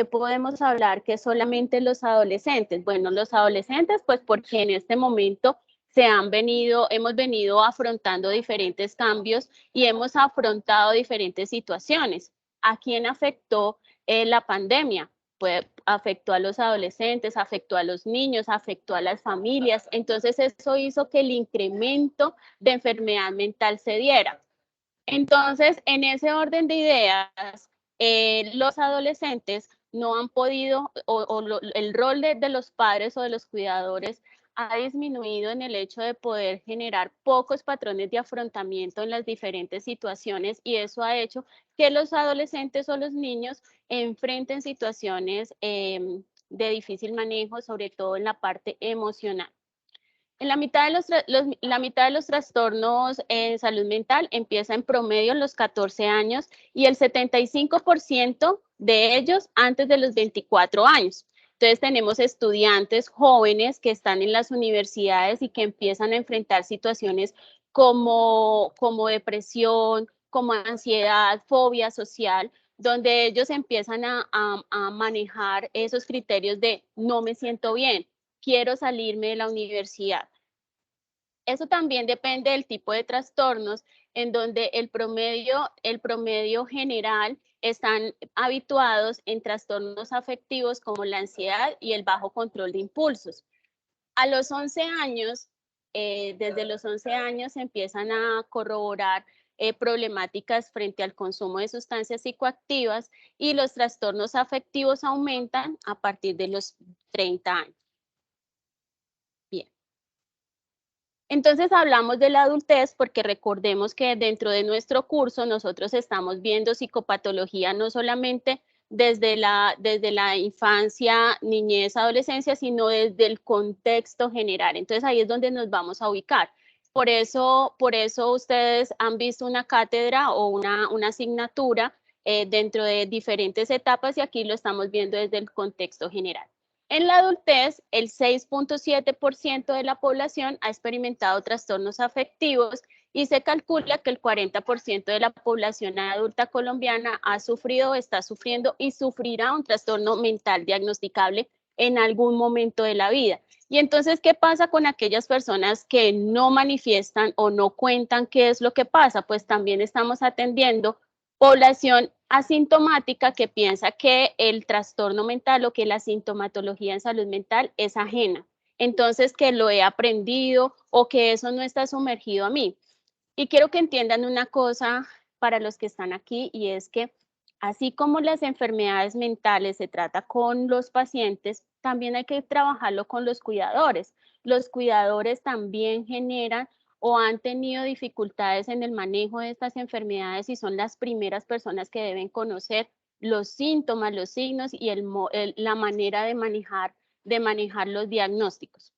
podemos hablar que solamente los adolescentes? Bueno, los adolescentes, pues porque en este momento hemos venido afrontando diferentes cambios y hemos afrontado diferentes situaciones. ¿A quién afectó la pandemia? Pues afectó a los adolescentes, afectó a los niños, afectó a las familias. Entonces eso hizo que el incremento de enfermedad mental se diera. Entonces, en ese orden de ideas, los adolescentes no han podido, el rol de los padres o de los cuidadores ha disminuido en el hecho de poder generar pocos patrones de afrontamiento en las diferentes situaciones, y eso ha hecho que los adolescentes o los niños enfrenten situaciones de difícil manejo, sobre todo en la parte emocional. En la mitad de los trastornos en salud mental empieza en promedio en los 14 años y el 75% de ellos antes de los 24 años. Entonces tenemos estudiantes jóvenes que están en las universidades y que empiezan a enfrentar situaciones como depresión, como ansiedad, fobia social, donde ellos empiezan a manejar esos criterios de no me siento bien, quiero salirme de la universidad. Eso también depende del tipo de trastornos, en donde el promedio general están habituados en trastornos afectivos como la ansiedad y el bajo control de impulsos. A los 11 años, desde los 11 años empiezan a corroborar problemáticas frente al consumo de sustancias psicoactivas y los trastornos afectivos aumentan a partir de los 30 años. Entonces hablamos de la adultez porque recordemos que dentro de nuestro curso nosotros estamos viendo psicopatología no solamente desde la infancia, niñez, adolescencia, sino desde el contexto general. Entonces ahí es donde nos vamos a ubicar. Por eso ustedes han visto una cátedra o una asignatura dentro de diferentes etapas y aquí lo estamos viendo desde el contexto general. En la adultez, el 6.7% de la población ha experimentado trastornos afectivos y se calcula que el 40% de la población adulta colombiana ha sufrido, está sufriendo y sufrirá un trastorno mental diagnosticable en algún momento de la vida. Y entonces, ¿qué pasa con aquellas personas que no manifiestan o no cuentan qué es lo que pasa? Pues también estamos atendiendo población asintomática que piensa que el trastorno mental o que la sintomatología en salud mental es ajena. Entonces, que lo he aprendido o que eso no está sumergido a mí. Y quiero que entiendan una cosa para los que están aquí, y es que así como las enfermedades mentales se trata con los pacientes, también hay que trabajarlo con los cuidadores. Los cuidadores también generan o han tenido dificultades en el manejo de estas enfermedades y son las primeras personas que deben conocer los síntomas, los signos y la manera de manejar los diagnósticos.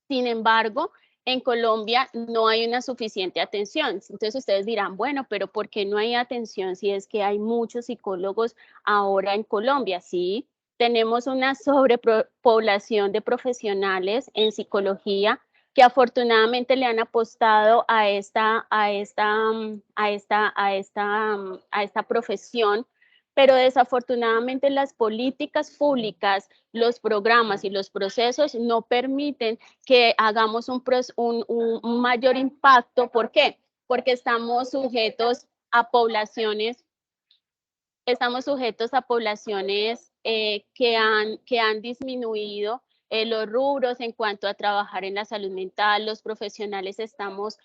Sin embargo, en Colombia no hay una suficiente atención. Entonces ustedes dirán, bueno, pero ¿por qué no hay atención si es que hay muchos psicólogos ahora en Colombia? Sí, tenemos una sobrepoblación de profesionales en psicología que afortunadamente le han apostado a esta profesión, pero desafortunadamente las políticas públicas, los programas y los procesos no permiten que hagamos un mayor impacto. ¿Por qué? Porque estamos sujetos a poblaciones que han disminuido los rubros en cuanto a trabajar en la salud mental. Los profesionales estamos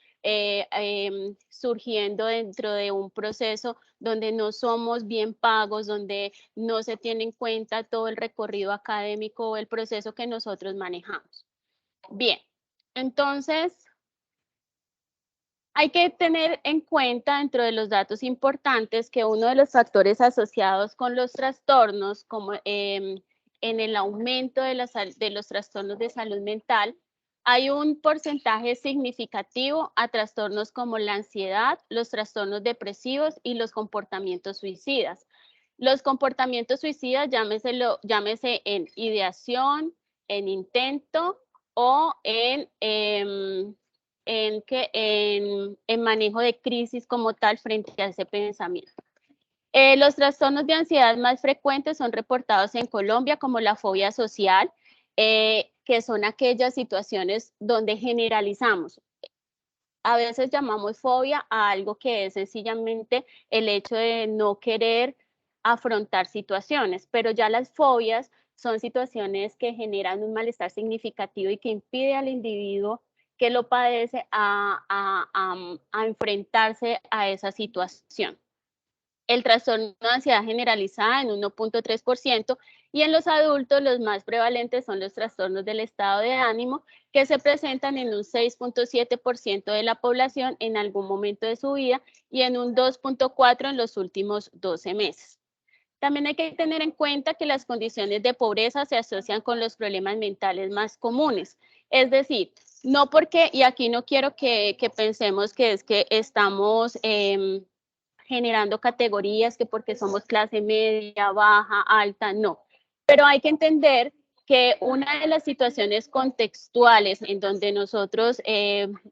surgiendo dentro de un proceso donde no somos bien pagos, donde no se tiene en cuenta todo el recorrido académico o el proceso que nosotros manejamos. Bien, entonces hay que tener en cuenta dentro de los datos importantes que uno de los factores asociados con los trastornos, como en el aumento de los trastornos de salud mental, hay un porcentaje significativo a trastornos como la ansiedad, los trastornos depresivos y los comportamientos suicidas. Los comportamientos suicidas, llámese en ideación, en intento o en manejo de crisis como tal frente a ese pensamiento. Los trastornos de ansiedad más frecuentes son reportados en Colombia como la fobia social, que son aquellas situaciones donde generalizamos. A veces llamamos fobia a algo que es sencillamente el hecho de no querer afrontar situaciones, pero ya las fobias son situaciones que generan un malestar significativo y que impide al individuo que lo padece a enfrentarse a esa situación. el trastorno de ansiedad generalizada en 1.3%, y en los adultos los más prevalentes son los trastornos del estado de ánimo, que se presentan en un 6.7% de la población en algún momento de su vida y en un 2.4% en los últimos 12 meses. También hay que tener en cuenta que las condiciones de pobreza se asocian con los problemas mentales más comunes. Es decir, no porque, y aquí no quiero que pensemos que es que estamos generando categorías, que porque somos clase media, baja, alta, no. Pero hay que entender que una de las situaciones contextuales en donde nosotros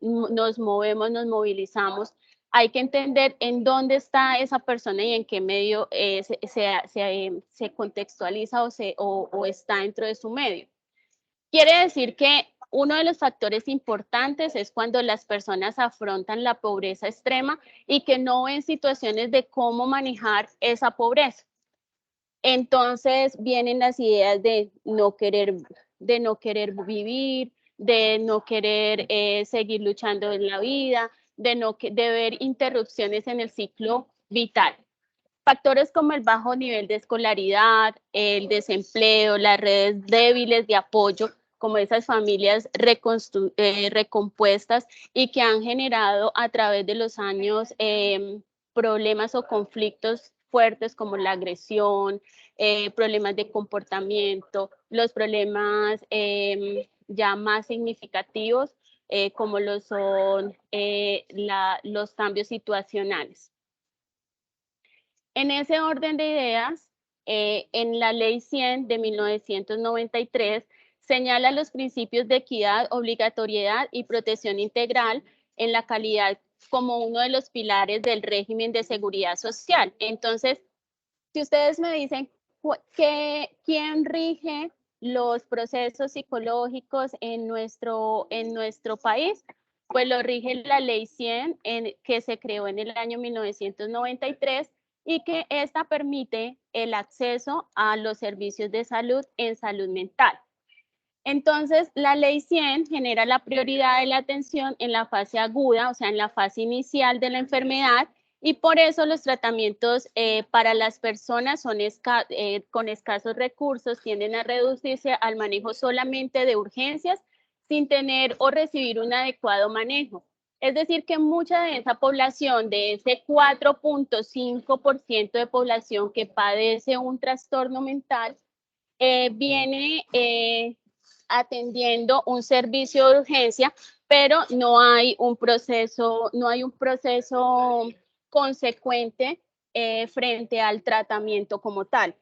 nos movemos, nos movilizamos, hay que entender en dónde está esa persona y en qué medio se contextualiza o está dentro de su medio. Quiere decir que uno de los factores importantes es cuando las personas afrontan la pobreza extrema y que no ven situaciones de cómo manejar esa pobreza. Entonces vienen las ideas de no querer vivir, de no querer seguir luchando en la vida, de ver interrupciones en el ciclo vital. Factores como el bajo nivel de escolaridad, el desempleo, las redes débiles de apoyo, como esas familias recompuestas y que han generado a través de los años problemas o conflictos fuertes como la agresión, problemas de comportamiento, los problemas ya más significativos como lo son los cambios situacionales. En ese orden de ideas, en la Ley 100 de 1993 señala los principios de equidad, obligatoriedad y protección integral en la calidad como uno de los pilares del régimen de seguridad social. Entonces, si ustedes me dicen quién rige los procesos psicológicos en nuestro país, pues lo rige la Ley 100 que se creó en el año 1993 y que esta permite el acceso a los servicios de salud en salud mental. Entonces, la Ley 100 genera la prioridad de la atención en la fase aguda, o sea, en la fase inicial de la enfermedad, y por eso los tratamientos para las personas con escasos recursos tienden a reducirse al manejo solamente de urgencias sin tener o recibir un adecuado manejo. Es decir, que mucha de esa población, de ese 4.5% de población que padece un trastorno mental, viene atendiendo un servicio de urgencia, pero no hay un proceso consecuente frente al tratamiento como tal.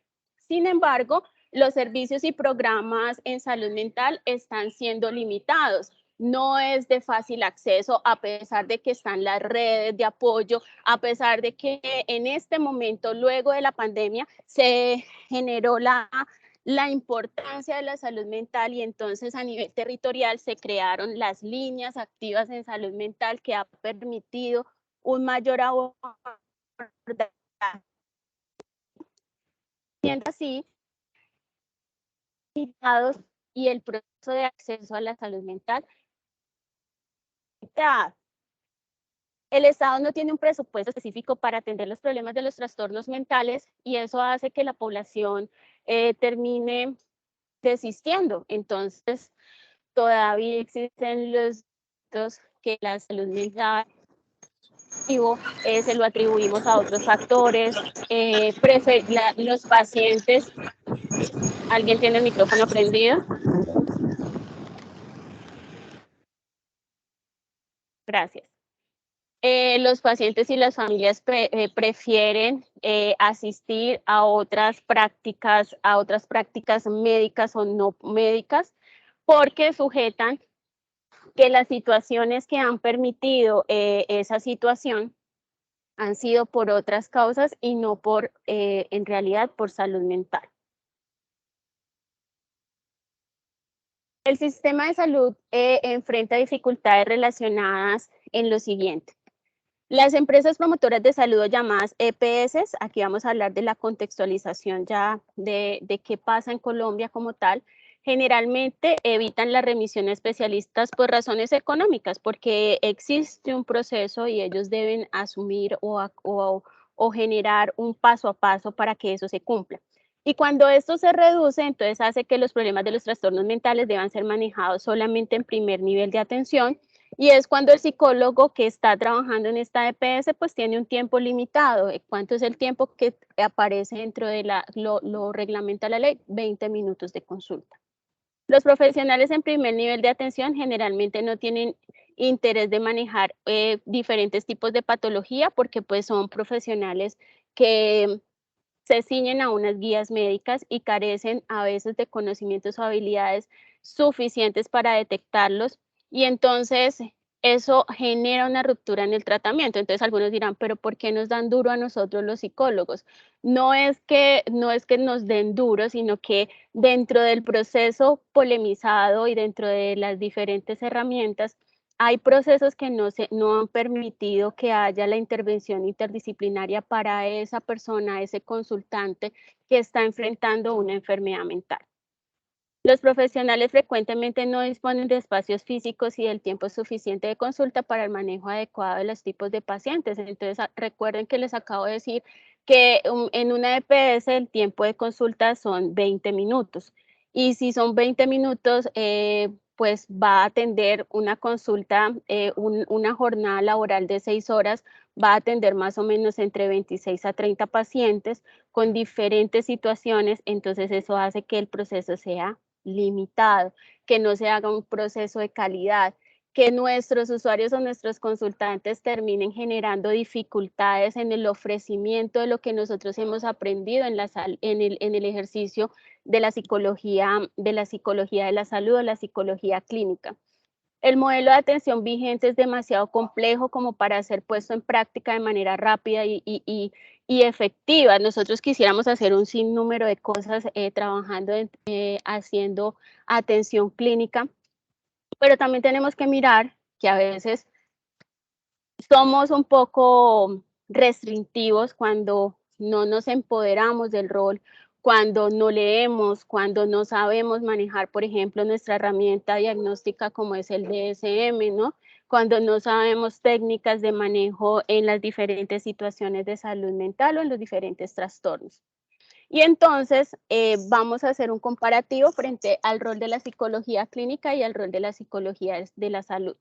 Sin embargo, los servicios y programas en salud mental están siendo limitados. No es de fácil acceso, a pesar de que están las redes de apoyo, a pesar de que en este momento, luego de la pandemia, se generó la importancia de la salud mental y entonces a nivel territorial se crearon las líneas activas en salud mental que ha permitido un mayor abordaje. Siendo así, y el proceso de acceso a la salud mental. El Estado no tiene un presupuesto específico para atender los problemas de los trastornos mentales y eso hace que la población termine desistiendo. Entonces, todavía existen los que la salud mental se lo atribuimos a otros factores. Los pacientes, ¿alguien tiene el micrófono prendido? Gracias. Los pacientes y las familias prefieren asistir a otras prácticas médicas o no médicas porque sujetan que las situaciones que han permitido esa situación han sido por otras causas y no en realidad por salud mental. El sistema de salud enfrenta dificultades relacionadas en lo siguiente. Las empresas promotoras de salud llamadas EPS, aquí vamos a hablar de la contextualización ya de qué pasa en Colombia como tal, generalmente evitan la remisión a especialistas por razones económicas, porque existe un proceso y ellos deben asumir o o generar un paso a paso para que eso se cumpla. Y cuando esto se reduce, entonces hace que los problemas de los trastornos mentales deban ser manejados solamente en primer nivel de atención, y es cuando el psicólogo que está trabajando en esta EPS pues tiene un tiempo limitado. ¿Cuánto es el tiempo que aparece dentro de lo reglamenta la ley? 20 minutos de consulta. Los profesionales en primer nivel de atención generalmente no tienen interés de manejar diferentes tipos de patología, porque pues son profesionales que se ciñen a unas guías médicas y carecen a veces de conocimientos o habilidades suficientes para detectarlos, y entonces eso genera una ruptura en el tratamiento. Entonces algunos dirán, pero ¿por qué nos dan duro a nosotros los psicólogos? No es que nos den duro, sino que dentro del proceso polemizado y dentro de las diferentes herramientas hay procesos que no han permitido que haya la intervención interdisciplinaria para esa persona, ese consultante que está enfrentando una enfermedad mental. Los profesionales frecuentemente no disponen de espacios físicos y del tiempo suficiente de consulta para el manejo adecuado de los tipos de pacientes. Entonces, recuerden que les acabo de decir que en una EPS el tiempo de consulta son 20 minutos. Y si son 20 minutos, pues va a atender una consulta, una jornada laboral de 6 horas, va a atender más o menos entre 26 a 30 pacientes con diferentes situaciones. Entonces, eso hace que el proceso sea limitado, que no se haga un proceso de calidad, que nuestros usuarios o nuestros consultantes terminen generando dificultades en el ofrecimiento de lo que nosotros hemos aprendido en el ejercicio de la psicología de la salud o la psicología clínica. El modelo de atención vigente es demasiado complejo como para ser puesto en práctica de manera rápida y efectiva. Nosotros quisiéramos hacer un sinnúmero de cosas trabajando, haciendo atención clínica, pero también tenemos que mirar que a veces somos un poco restrictivos cuando no nos empoderamos del rol, cuando no leemos, cuando no sabemos manejar, por ejemplo, nuestra herramienta diagnóstica como es el DSM, ¿no? Cuando no sabemos técnicas de manejo en las diferentes situaciones de salud mental o en los diferentes trastornos. Y entonces vamos a hacer un comparativo frente al rol de la psicología clínica y al rol de la psicología de la salud.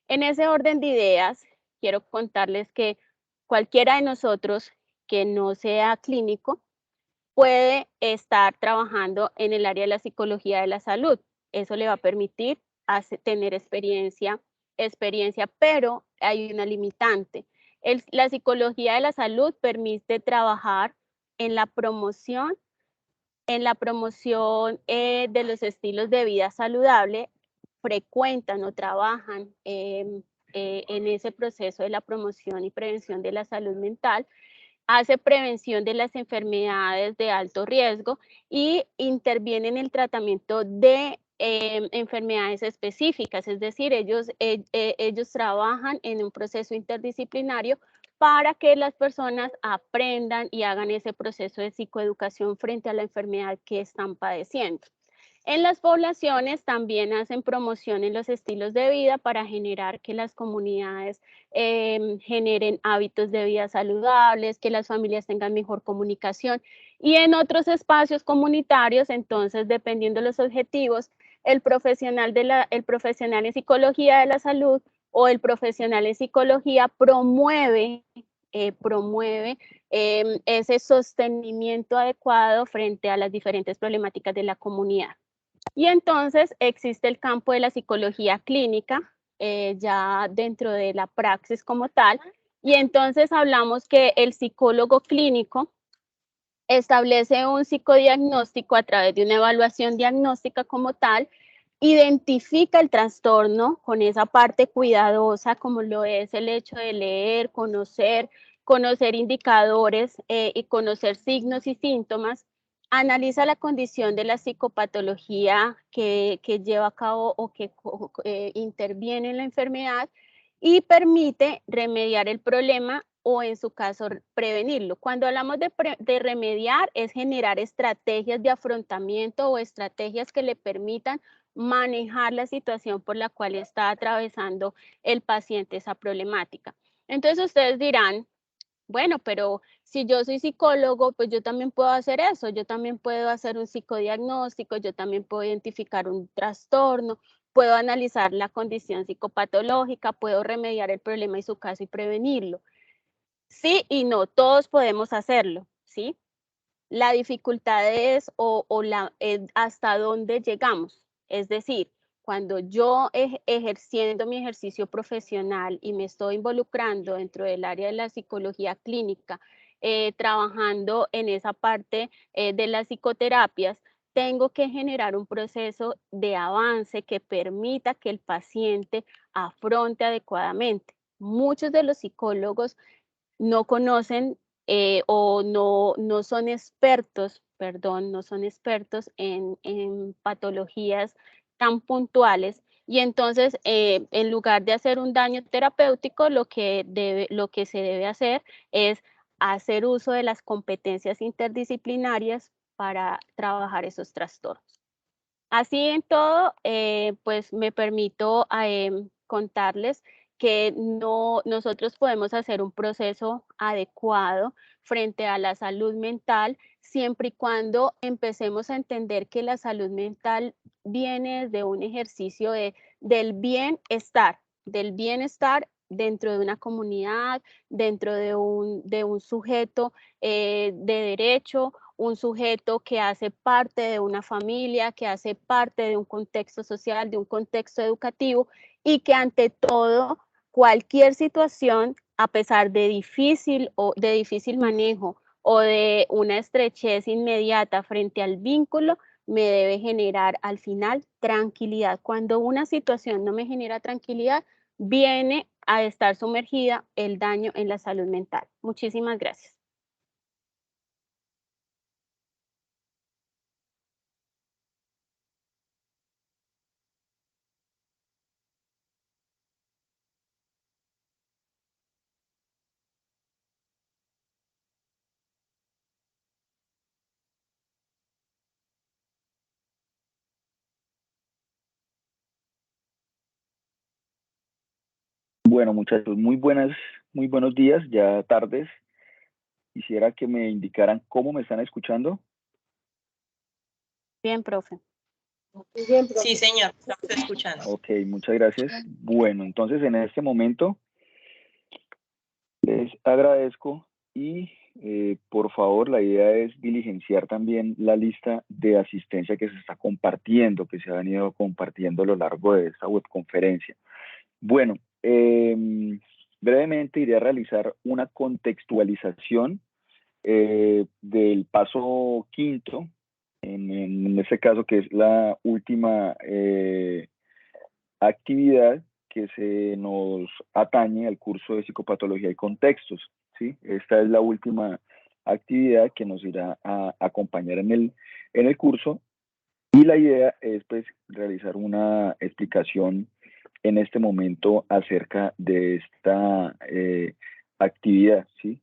En ese orden de ideas, quiero contarles que cualquiera de nosotros que no sea clínico puede estar trabajando en el área de la psicología de la salud. Eso le va a permitir tener experiencia, pero hay una limitante. La psicología de la salud permite trabajar en la promoción de los estilos de vida saludable, frecuentan o trabajan en ese proceso de la promoción y prevención de la salud mental, hace prevención de las enfermedades de alto riesgo y interviene en el tratamiento de enfermedades específicas, es decir, ellos trabajan en un proceso interdisciplinario para que las personas aprendan y hagan ese proceso de psicoeducación frente a la enfermedad que están padeciendo. En las poblaciones también hacen promoción en los estilos de vida para generar que las comunidades generen hábitos de vida saludables, que las familias tengan mejor comunicación. Y en otros espacios comunitarios, entonces, dependiendo de los objetivos, el profesional en psicología de la salud o el profesional en psicología promueve ese sostenimiento adecuado frente a las diferentes problemáticas de la comunidad. Y entonces existe el campo de la psicología clínica, ya dentro de la praxis como tal, y entonces hablamos que el psicólogo clínico establece un psicodiagnóstico a través de una evaluación diagnóstica como tal, identifica el trastorno con esa parte cuidadosa como lo es el hecho de leer, conocer indicadores y conocer signos y síntomas, analiza la condición de la psicopatología que lleva a cabo o que interviene en la enfermedad y permite remediar el problema o en su caso prevenirlo. Cuando hablamos de remediar es generar estrategias de afrontamiento o estrategias que le permitan manejar la situación por la cual está atravesando el paciente esa problemática. Entonces ustedes dirán, Bueno, pero si yo soy psicólogo, pues yo también puedo hacer eso, yo también puedo hacer un psicodiagnóstico, yo también puedo identificar un trastorno, puedo analizar la condición psicopatológica, puedo remediar el problema y su caso y prevenirlo. Sí y no, todos podemos hacerlo, ¿sí? La dificultad es hasta dónde llegamos. Es decir, cuando yo ejerciendo mi ejercicio profesional y me estoy involucrando dentro del área de la psicología clínica, trabajando en esa parte de las psicoterapias, tengo que generar un proceso de avance que permita que el paciente afronte adecuadamente. Muchos de los psicólogos no conocen o no son expertos, perdón, no son expertos en patologías tan puntuales y entonces en lugar de hacer un daño terapéutico, lo que se debe hacer es hacer uso de las competencias interdisciplinarias para trabajar esos trastornos. Así en todo, pues me permito contarles que nosotros podemos hacer un proceso adecuado frente a la salud mental, siempre y cuando empecemos a entender que la salud mental viene desde un ejercicio del bienestar dentro de una comunidad, dentro de un sujeto de derecho, un sujeto que hace parte de una familia, que hace parte de un contexto social, de un contexto educativo y que ante todo cualquier situación, a pesar de difícil manejo o de una estrechez inmediata frente al vínculo, me debe generar al final tranquilidad. Cuando una situación no me genera tranquilidad, viene a estar sumergida el daño en la salud mental. Muchísimas gracias. Bueno, muchachos, muy buenos días, ya tardes. Quisiera que me indicaran cómo me están escuchando. Bien, profe. Sí, señor, estamos escuchando. Ok, muchas gracias. Bueno, entonces en este momento les agradezco y por favor la idea es diligenciar también la lista de asistencia que se está compartiendo, que se ha venido compartiendo a lo largo de esta webconferencia. Bueno, brevemente iré a realizar una contextualización del paso quinto, en este caso que es la última actividad que se nos atañe al curso de psicopatología y contextos, ¿sí? Esta es la última actividad que nos irá a acompañar en el curso y la idea es pues realizar una explicación en este momento acerca de esta actividad, ¿sí?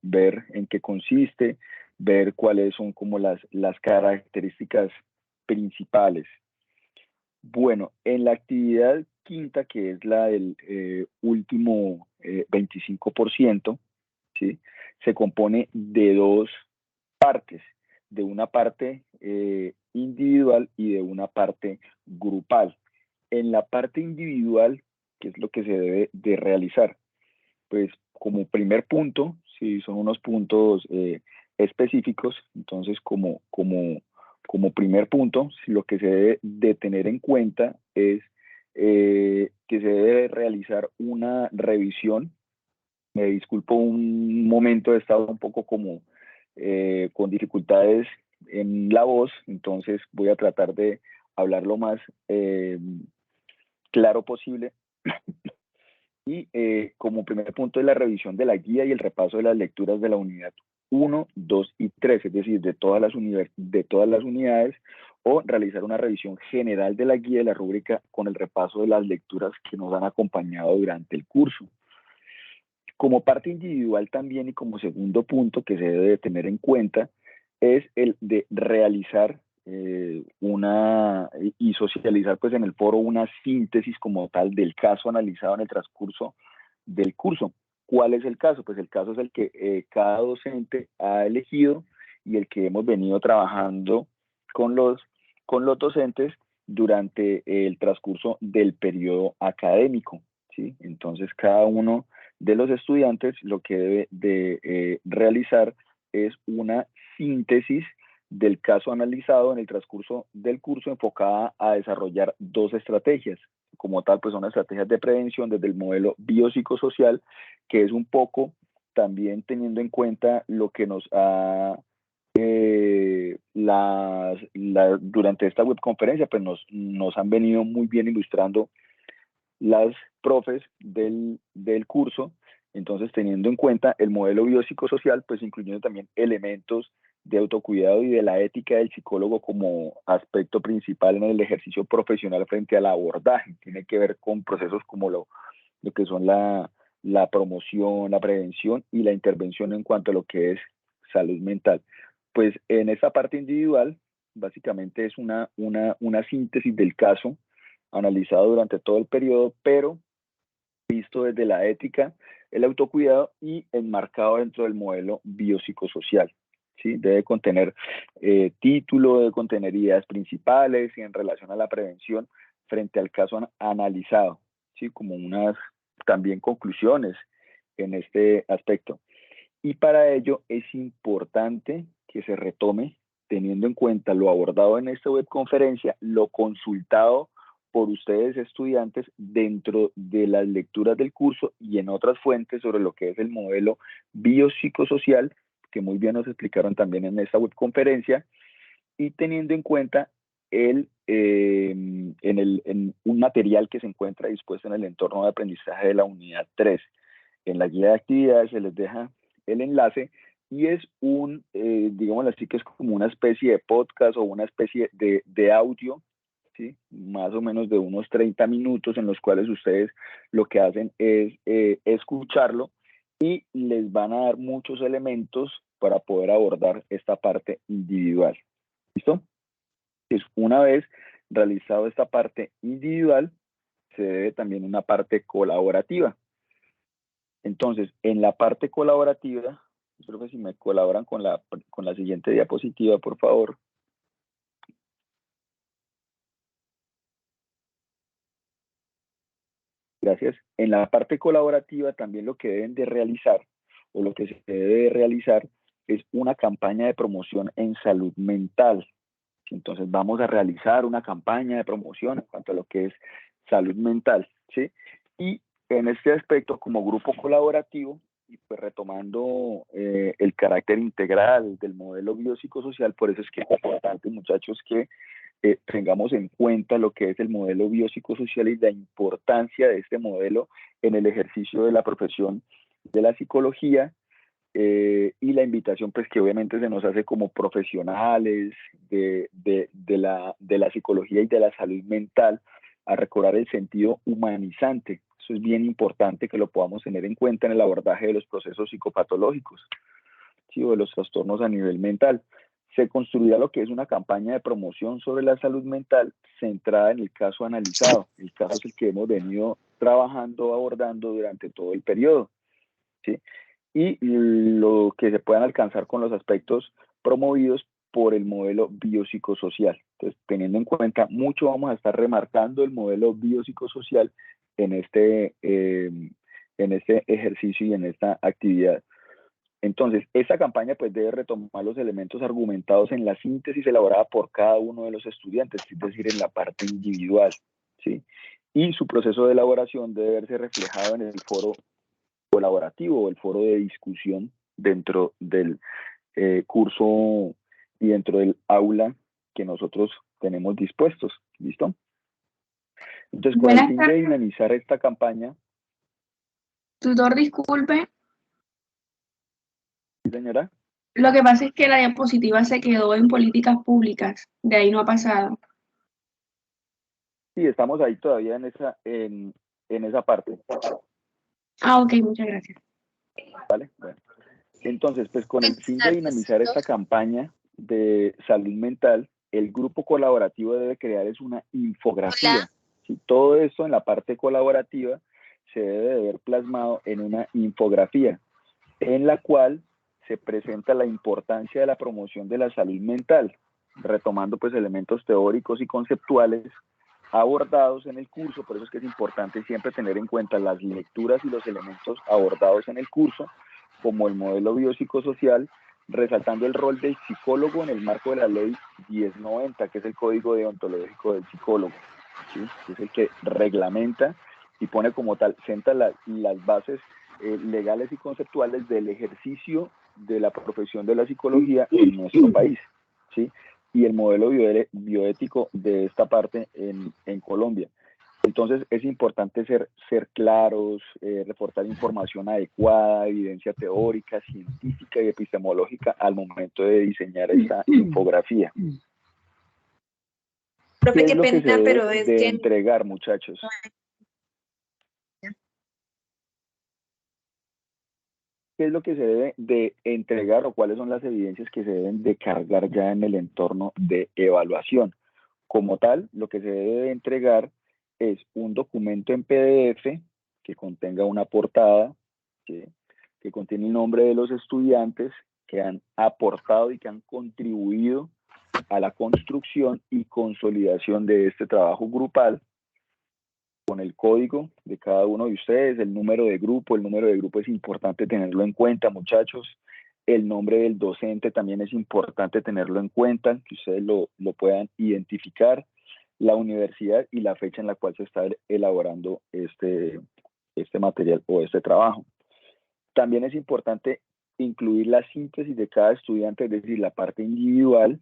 Ver en qué consiste, ver cuáles son como las características principales. Bueno, en la actividad quinta, que es la del último 25%, ¿sí? Se compone de dos partes, de una parte individual y de una parte grupal. En la parte individual, ¿qué es lo que se debe de realizar? Pues como primer punto, si son unos puntos específicos, entonces como primer punto, lo que se debe de tener en cuenta es que se debe realizar una revisión. Me disculpo un momento, he estado un poco como con dificultades en la voz, entonces voy a tratar de hablar lo más claro posible. Y como primer punto es la revisión de la guía y el repaso de las lecturas de la unidad 1, 2 y 3, es decir, de todas las unidades, o realizar una revisión general de la guía y la rúbrica con el repaso de las lecturas que nos han acompañado durante el curso. Como parte individual también y como segundo punto que se debe de tener en cuenta es el de realizar y socializar pues en el foro una síntesis como tal del caso analizado en el transcurso del curso. ¿cuál es el caso? Pues el caso es el que cada docente ha elegido y el que hemos venido trabajando con los docentes durante el transcurso del periodo académico, ¿sí? Entonces, cada uno de los estudiantes lo que debe de realizar es una síntesis del caso analizado en el transcurso del curso enfocada a desarrollar 2 estrategias. Como tal, pues son estrategias de prevención desde el modelo biopsicosocial, que es un poco también teniendo en cuenta lo que nos ha durante esta webconferencia, pues nos han venido muy bien ilustrando las profes del curso. Entonces, teniendo en cuenta el modelo biopsicosocial, pues incluyendo también elementos de autocuidado y de la ética del psicólogo como aspecto principal en el ejercicio profesional frente al abordaje. Tiene que ver con procesos como lo que son la promoción, la prevención y la intervención en cuanto a lo que es salud mental. Pues en esta parte individual, básicamente es una síntesis del caso analizado durante todo el periodo, pero visto desde la ética, el autocuidado y enmarcado dentro del modelo biopsicosocial. ¿Sí? Debe contener título, debe contener ideas principales y en relación a la prevención frente al caso analizado, ¿sí? Como unas también conclusiones en este aspecto. Y para ello es importante que se retome, teniendo en cuenta lo abordado en esta webconferencia, lo consultado por ustedes estudiantes dentro de las lecturas del curso y en otras fuentes sobre lo que es el modelo biopsicosocial, que muy bien nos explicaron también en esta webconferencia, y teniendo en cuenta en un material que se encuentra dispuesto en el entorno de aprendizaje de la unidad 3. En la guía de actividades se les deja el enlace y es digámoslo así, que es como una especie de podcast o una especie de audio, ¿sí? Más o menos de unos 30 minutos en los cuales ustedes lo que hacen es escucharlo y les van a dar muchos elementos para poder abordar esta parte individual. ¿Listo? Pues una vez realizado esta parte individual, se debe también una parte colaborativa. Entonces, en la parte colaborativa, creo que si me colaboran con la siguiente diapositiva, por favor. Gracias. En la parte colaborativa también lo que deben de realizar, o lo que se debe de realizar, es una campaña de promoción en salud mental. Entonces vamos a realizar una campaña de promoción en cuanto a lo que es salud mental, ¿sí? Y en este aspecto, como grupo colaborativo, y pues retomando el carácter integral del modelo biopsicosocial, por eso es que es importante, muchachos, que tengamos en cuenta lo que es el modelo biopsicosocial y la importancia de este modelo en el ejercicio de la profesión de la psicología, y la invitación pues que obviamente se nos hace como profesionales de la psicología y de la salud mental a recobrar el sentido humanizante. Eso es bien importante que lo podamos tener en cuenta en el abordaje de los procesos psicopatológicos, ¿sí? O de los trastornos a nivel mental. Se construirá lo que es una campaña de promoción sobre la salud mental centrada en el caso analizado. El caso es el que hemos venido trabajando, abordando durante todo el periodo, ¿sí? Y lo que se puedan alcanzar con los aspectos promovidos por el modelo biopsicosocial. Entonces, teniendo en cuenta mucho, vamos a estar remarcando el modelo biopsicosocial en este ejercicio y en esta actividad. Entonces, esta campaña pues debe retomar los elementos argumentados en la síntesis elaborada por cada uno de los estudiantes, es decir, en la parte individual, ¿sí? Y su proceso de elaboración debe verse reflejado en el foro colaborativo o el foro de discusión dentro del curso y dentro del aula que nosotros tenemos dispuestos. ¿Listo? Entonces, con el fin de dinamizar esta campaña... Tutor, disculpe. ¿Sí, señora? Lo que pasa es que la diapositiva se quedó en políticas públicas, de ahí no ha pasado. Sí, estamos ahí todavía en esa parte. Ah, ok, muchas gracias. ¿Vale? Bueno. Entonces, pues con el fin de dinamizar esta campaña de salud mental, el grupo colaborativo debe crear una infografía. ¿Sí? Todo esto en la parte colaborativa se debe de ver plasmado en una infografía, en la cual se presenta la importancia de la promoción de la salud mental, retomando pues elementos teóricos y conceptuales abordados en el curso. Por eso es que es importante siempre tener en cuenta las lecturas y los elementos abordados en el curso, como el modelo biopsicosocial, resaltando el rol del psicólogo en el marco de la ley 1090, que es el código deontológico del psicólogo, ¿sí? Que es el que reglamenta y pone como tal, senta las bases legales y conceptuales del ejercicio de la profesión de la psicología en nuestro país, ¿sí? Y el modelo bioético de esta parte en Colombia. Entonces es importante ser claros, reportar información adecuada, evidencia teórica, científica y epistemológica al momento de diseñar esta infografía. Profe, ¿Qué es lo que se pena, debe pero es de que... entregar, muchachos? ¿Qué es lo que se debe de entregar o cuáles son las evidencias que se deben de cargar ya en el entorno de evaluación? Como tal, lo que se debe de entregar es un documento en PDF que contenga una portada, que contiene el nombre de los estudiantes que han aportado y que han contribuido a la construcción y consolidación de este trabajo grupal, con el código de cada uno de ustedes, el número de grupo es importante tenerlo en cuenta, muchachos. El nombre del docente también es importante tenerlo en cuenta, que ustedes lo puedan identificar, la universidad y la fecha en la cual se está elaborando este material o este trabajo. También es importante incluir la síntesis de cada estudiante, es decir, la parte individual,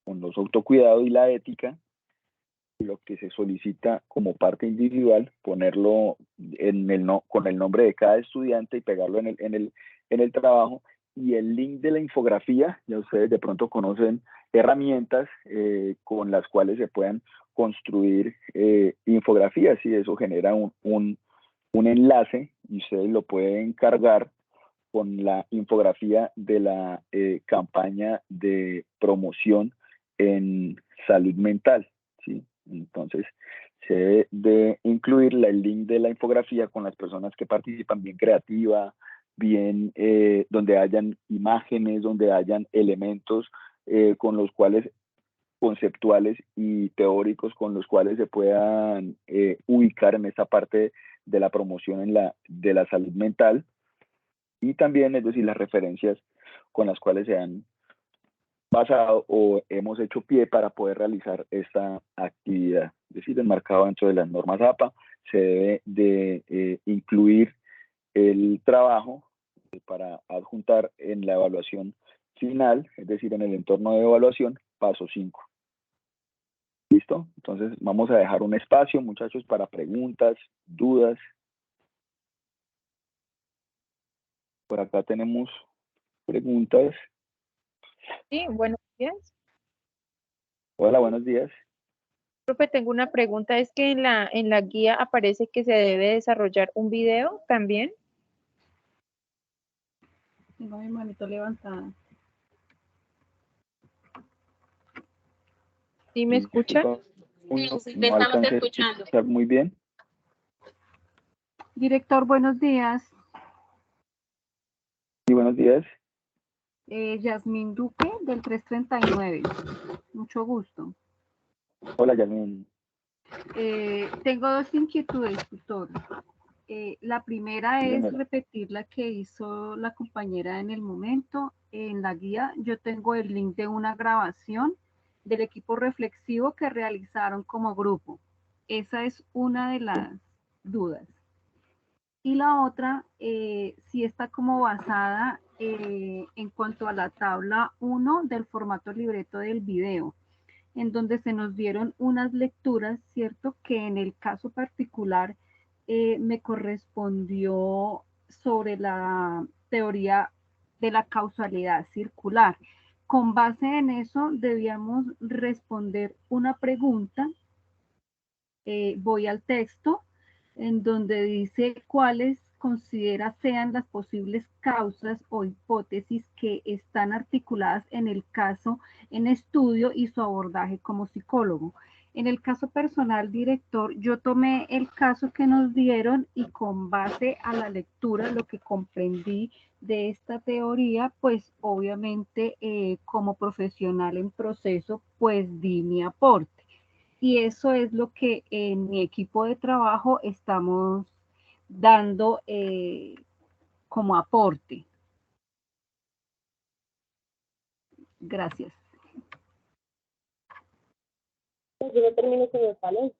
con los autocuidados y la ética, lo que se solicita como parte individual, ponerlo con el nombre de cada estudiante y pegarlo en el trabajo, y el link de la infografía. Ya ustedes de pronto conocen herramientas con las cuales se puedan construir infografías, y eso genera un enlace y ustedes lo pueden cargar con la infografía de la campaña de promoción en salud mental, ¿sí? Entonces, se debe de incluir el link de la infografía con las personas que participan, bien creativa, bien donde hayan imágenes, donde hayan elementos con los cuales conceptuales y teóricos con los cuales se puedan ubicar en esta parte de la promoción de la salud mental, y también, es decir, las referencias con las cuales se han basado o hemos hecho pie para poder realizar esta actividad. Es decir, enmarcado dentro de las normas APA, se debe de incluir el trabajo para adjuntar en la evaluación final, es decir, en el entorno de evaluación, paso 5. ¿Listo? Entonces vamos a dejar un espacio, muchachos, para preguntas, dudas. Por acá tenemos preguntas. Sí, buenos días. Hola, buenos días. Profe, tengo una pregunta, es que en la guía aparece que se debe desarrollar un video también. Tengo mi manito levantada. ¿Sí me escuchan? Sí, te estamos escuchando. Muy bien. Director, buenos días. Sí, buenos días. Yasmín Duque, del 339. Mucho gusto. Hola, Yasmín. Tengo dos inquietudes, tutor. La primera es Dímelo. repetir la que hizo la compañera en el momento. En la guía yo tengo el link de una grabación del equipo reflexivo que realizaron como grupo. Esa es una de las dudas. Y la otra, sí está como basada en cuanto a la tabla 1 del formato libreto del video, en donde se nos dieron unas lecturas, ¿cierto? Que en el caso particular me correspondió sobre la teoría de la causalidad circular. Con base en eso debíamos responder una pregunta. Voy al texto en donde dice cuáles considera sean las posibles causas o hipótesis que están articuladas en el caso en estudio y su abordaje como psicólogo. En el caso personal, director, yo tomé el caso que nos dieron y con base a la lectura, lo que comprendí de esta teoría, pues obviamente como profesional en proceso, pues di mi aporte. Y eso es lo que en mi equipo de trabajo estamos dando como aporte. Gracias. Yo no termino con el talón.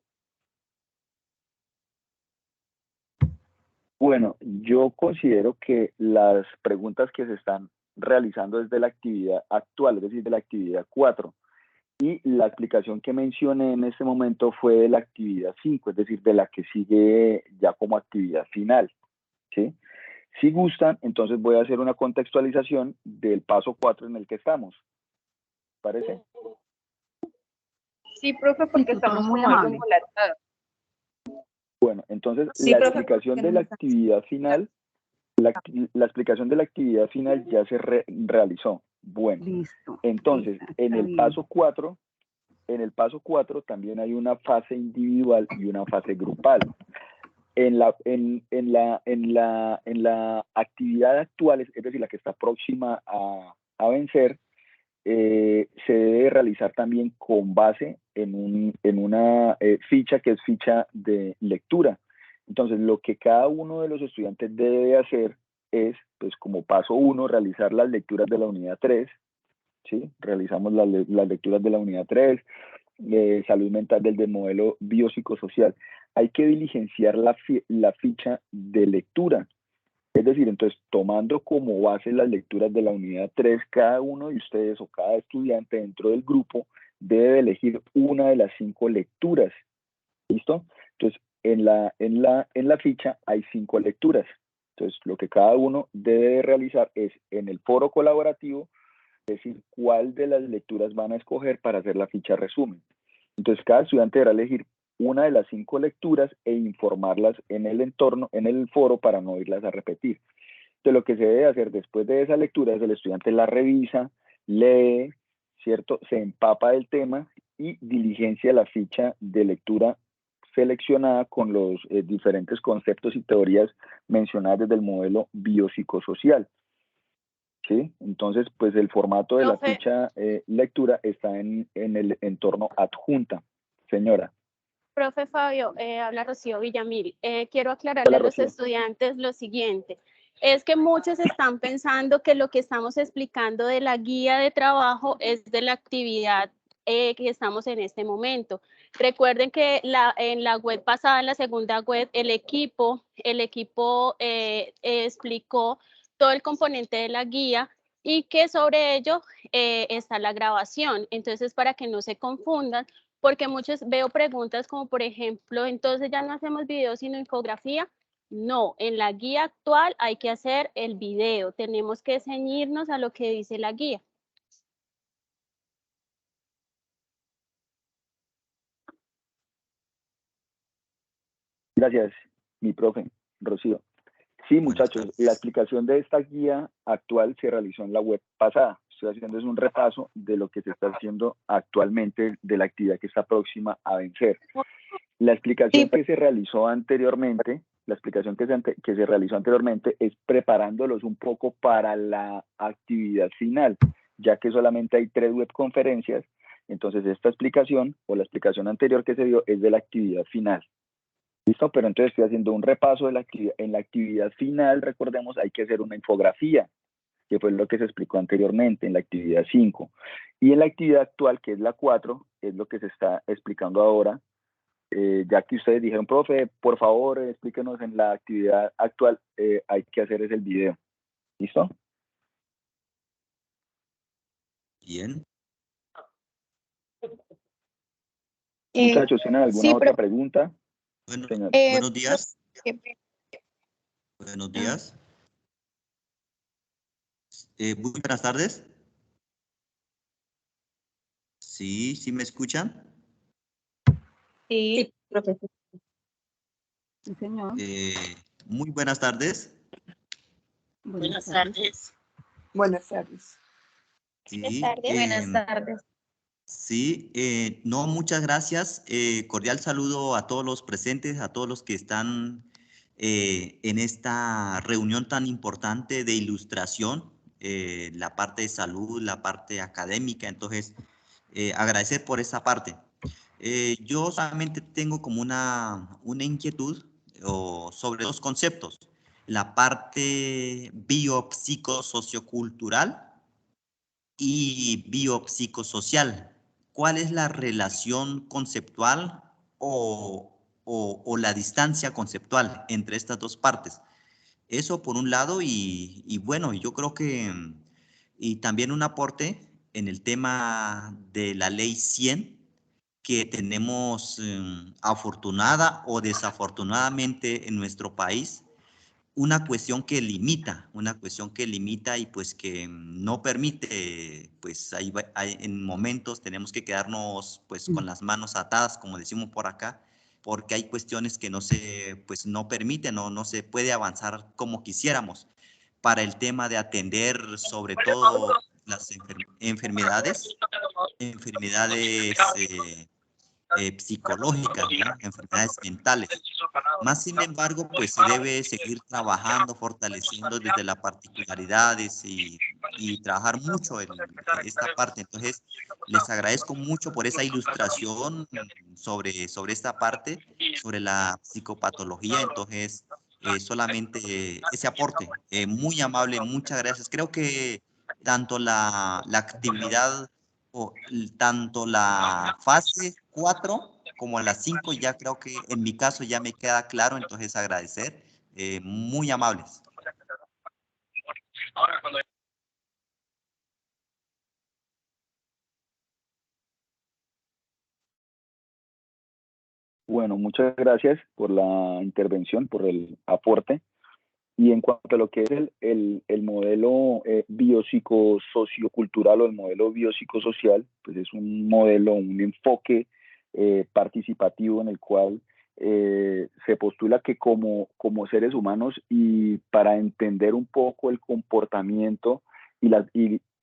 Bueno, yo considero que las preguntas que se están realizando desde la actividad actual, es decir, de la actividad 4, y la explicación que mencioné en este momento fue de la actividad 5, es decir, de la que sigue ya como actividad final, ¿sí? Si gustan, entonces voy a hacer una contextualización del paso 4 en el que estamos. ¿Parece? Sí, profe, porque estamos muy como algo amable. molestados. Bueno, entonces Sí, la profe, explicación porque de no la me están- actividad final, la explicación de la actividad final ya se realizó. Bueno, Listo. entonces en el paso 4, también hay una fase individual y una fase grupal. En la actividad actual, es decir, la que está próxima a vencer, se debe realizar también con base en una ficha que es ficha de lectura. Entonces, lo que cada uno de los estudiantes debe hacer es, pues como paso 1, realizar las lecturas de la unidad 3, ¿sí? Realizamos las lecturas de la unidad 3, salud mental del modelo biopsicosocial. Hay que diligenciar la ficha de lectura. Es decir, entonces, tomando como base las lecturas de la unidad 3, cada uno de ustedes o cada estudiante dentro del grupo debe elegir una de las 5 lecturas. ¿Listo? Entonces, en la ficha hay 5 lecturas. Entonces, lo que cada uno debe realizar es en el foro colaborativo, decir cuál de las lecturas van a escoger para hacer la ficha resumen. Entonces, cada estudiante deberá elegir una de las 5 lecturas e informarlas en el entorno, en el foro, para no irlas a repetir. Entonces, lo que se debe hacer después de esa lectura es el estudiante la revisa, lee, ¿cierto? Se empapa del tema y diligencia la ficha de lectura seleccionada con los diferentes conceptos y teorías mencionadas desde el modelo biopsicosocial. ¿Sí? Entonces, pues el formato de la ficha lectura está en el entorno adjunta. Señora. Profe Fabio, habla Rocío Villamil. Quiero aclararle a los estudiantes lo siguiente. Es que muchos están pensando que lo que estamos explicando de la guía de trabajo es de la actividad que estamos en este momento. Recuerden que en la web pasada, en la segunda web, el equipo explicó todo el componente de la guía y que sobre ello está la grabación. Entonces, para que no se confundan, porque veo preguntas como, por ejemplo, entonces ya no hacemos video sino infografía. No, en la guía actual hay que hacer el video, tenemos que ceñirnos a lo que dice la guía. Gracias, mi profe, Rocío. Sí, muchachos, la explicación de esta guía actual se realizó en la web pasada. Estoy haciendo un repaso de lo que se está haciendo actualmente de la actividad que está próxima a vencer. La explicación que se realizó anteriormente, es preparándolos un poco para la actividad final, ya que solamente hay 3 webconferencias. Entonces, esta explicación o la explicación anterior que se dio es de la actividad final. ¿Listo? Pero entonces estoy haciendo un repaso de la actividad. En la actividad final, recordemos, hay que hacer una infografía, que fue lo que se explicó anteriormente en la actividad 5. Y en la actividad actual, que es la 4, es lo que se está explicando ahora, ya que ustedes dijeron, profe, por favor, explíquenos en la actividad actual, hay que hacer el video. ¿Listo? Bien. Muchachos, ¿tienen alguna otra pregunta? Bueno, señor. Buenos días. Buenos días. Muy buenas tardes. Sí, ¿sí me escuchan? Sí, profesor. Sí, señor. Muy buenas tardes. Buenas tardes. Buenas tardes. Sí, Buenas tardes. Sí, no, muchas gracias. Cordial saludo a todos los presentes, a todos los que están en esta reunión tan importante de ilustración, la parte de salud, la parte académica. Entonces, agradecer por esa parte. Yo solamente tengo como una inquietud sobre dos conceptos. La parte biopsicosociocultural y biopsicosocial. ¿Cuál es la relación conceptual o la distancia conceptual entre estas dos partes? Eso por un lado, y bueno, yo creo que, y también un aporte en el tema de la ley 100, que tenemos afortunada o desafortunadamente en nuestro país, una cuestión que limita y pues que no permite, pues en momentos tenemos que quedarnos pues con las manos atadas, como decimos por acá, porque hay cuestiones que pues no permiten o no se puede avanzar como quisiéramos para el tema de atender sobre todo las enfermedades psicológicas, ¿no? Enfermedades mentales. Más sin embargo, pues se debe seguir trabajando, fortaleciendo desde las particularidades y trabajar mucho en esta parte. Entonces, les agradezco mucho por esa ilustración sobre esta parte, sobre la psicopatología. Entonces, solamente ese aporte, muy amable, muchas gracias. Creo que tanto la actividad tanto la fase 4 como la 5 ya creo que en mi caso ya me queda claro, entonces agradecer, muy amables. Bueno, muchas gracias por la intervención, por el aporte. Y en cuanto a lo que es el modelo biopsicosociocultural o el modelo biopsicosocial, pues es un modelo, un enfoque participativo en el cual se postula que como seres humanos y para entender un poco el comportamiento y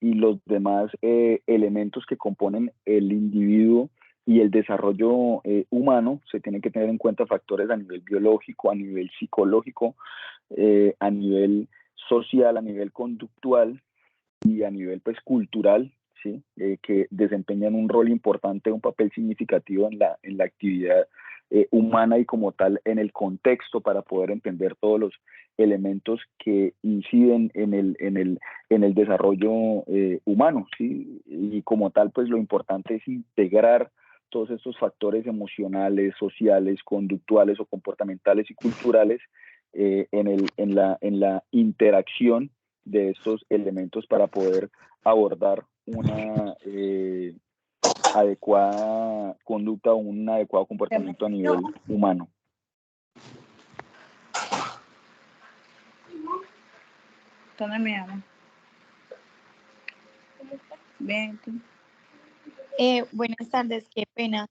los demás elementos que componen el individuo y el desarrollo humano, se tienen que tener en cuenta factores a nivel biológico, a nivel psicológico, a nivel social, a nivel conductual y a nivel pues cultural, ¿sí? Que desempeñan un rol importante, un papel significativo en la actividad humana y como tal en el contexto para poder entender todos los elementos que inciden en el desarrollo humano, ¿sí? Y como tal pues lo importante es integrar todos estos factores emocionales, sociales, conductuales o comportamentales y culturales en la interacción de estos elementos para poder abordar una adecuada conducta o un adecuado comportamiento a nivel humano. ¿Dónde me llaman? Bien, ¿tú? Buenas tardes, qué pena.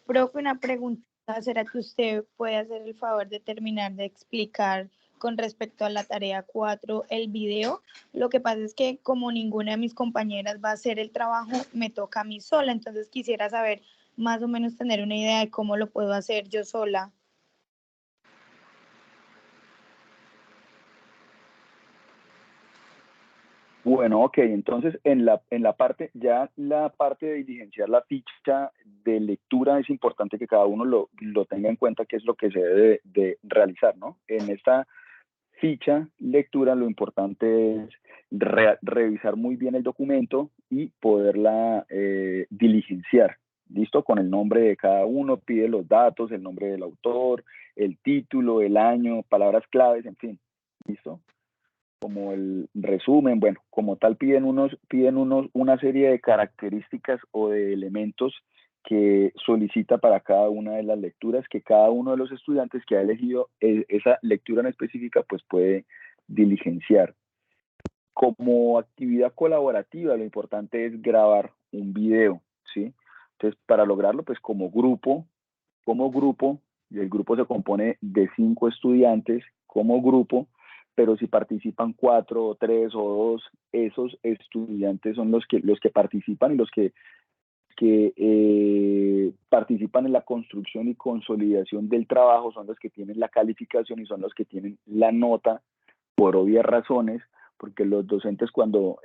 Profe, una pregunta. ¿Será que usted puede hacer el favor de terminar de explicar con respecto a la tarea 4 el video? Lo que pasa es que como ninguna de mis compañeras va a hacer el trabajo, me toca a mí sola. Entonces quisiera saber más o menos tener una idea de cómo lo puedo hacer yo sola. Bueno, ok, entonces en la parte de diligenciar la ficha de lectura es importante que cada uno lo tenga en cuenta, qué es lo que se debe de realizar, ¿no? En esta ficha lectura lo importante es revisar muy bien el documento y poderla diligenciar, ¿listo? Con el nombre de cada uno, pide los datos, el nombre del autor, el título, el año, palabras claves, en fin, ¿listo? Como el resumen, bueno, como tal piden una serie de características o de elementos que solicita para cada una de las lecturas que cada uno de los estudiantes que ha elegido esa lectura en específica pues puede diligenciar. Como actividad colaborativa lo importante es grabar un video, ¿sí? Entonces para lograrlo pues como grupo y el grupo se compone de 5 estudiantes como grupo, pero si participan 4 o 3 o 2, esos estudiantes son los que participan y los que participan en la construcción y consolidación del trabajo, son los que tienen la calificación y son los que tienen la nota, por obvias razones, porque los docentes cuando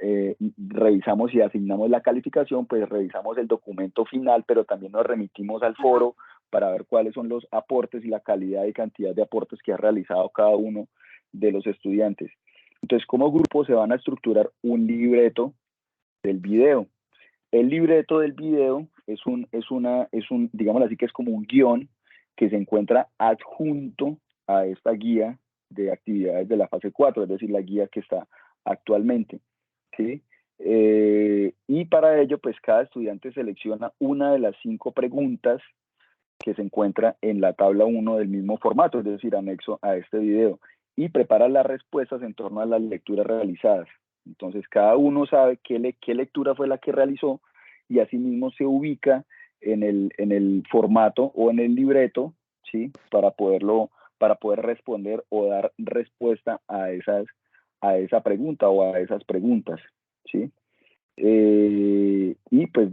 revisamos y asignamos la calificación, pues revisamos el documento final, pero también nos remitimos al foro para ver cuáles son los aportes y la calidad y cantidad de aportes que ha realizado cada uno de los estudiantes. Entonces, como grupo se van a estructurar un libreto del video. El libreto del video es un, digámoslo así, que es como un guión que se encuentra adjunto a esta guía de actividades de la fase 4, es decir, la guía que está actualmente, ¿sí? Y para ello, pues cada estudiante selecciona una de las 5 preguntas que se encuentra en la tabla 1 del mismo formato, es decir, anexo a este video, y prepara las respuestas en torno a las lecturas realizadas. Entonces, cada uno sabe qué lectura fue la que realizó y asimismo se ubica en el formato o en el libreto, ¿sí? Para poder responder o dar respuesta a esa pregunta o a esas preguntas, ¿sí? Y pues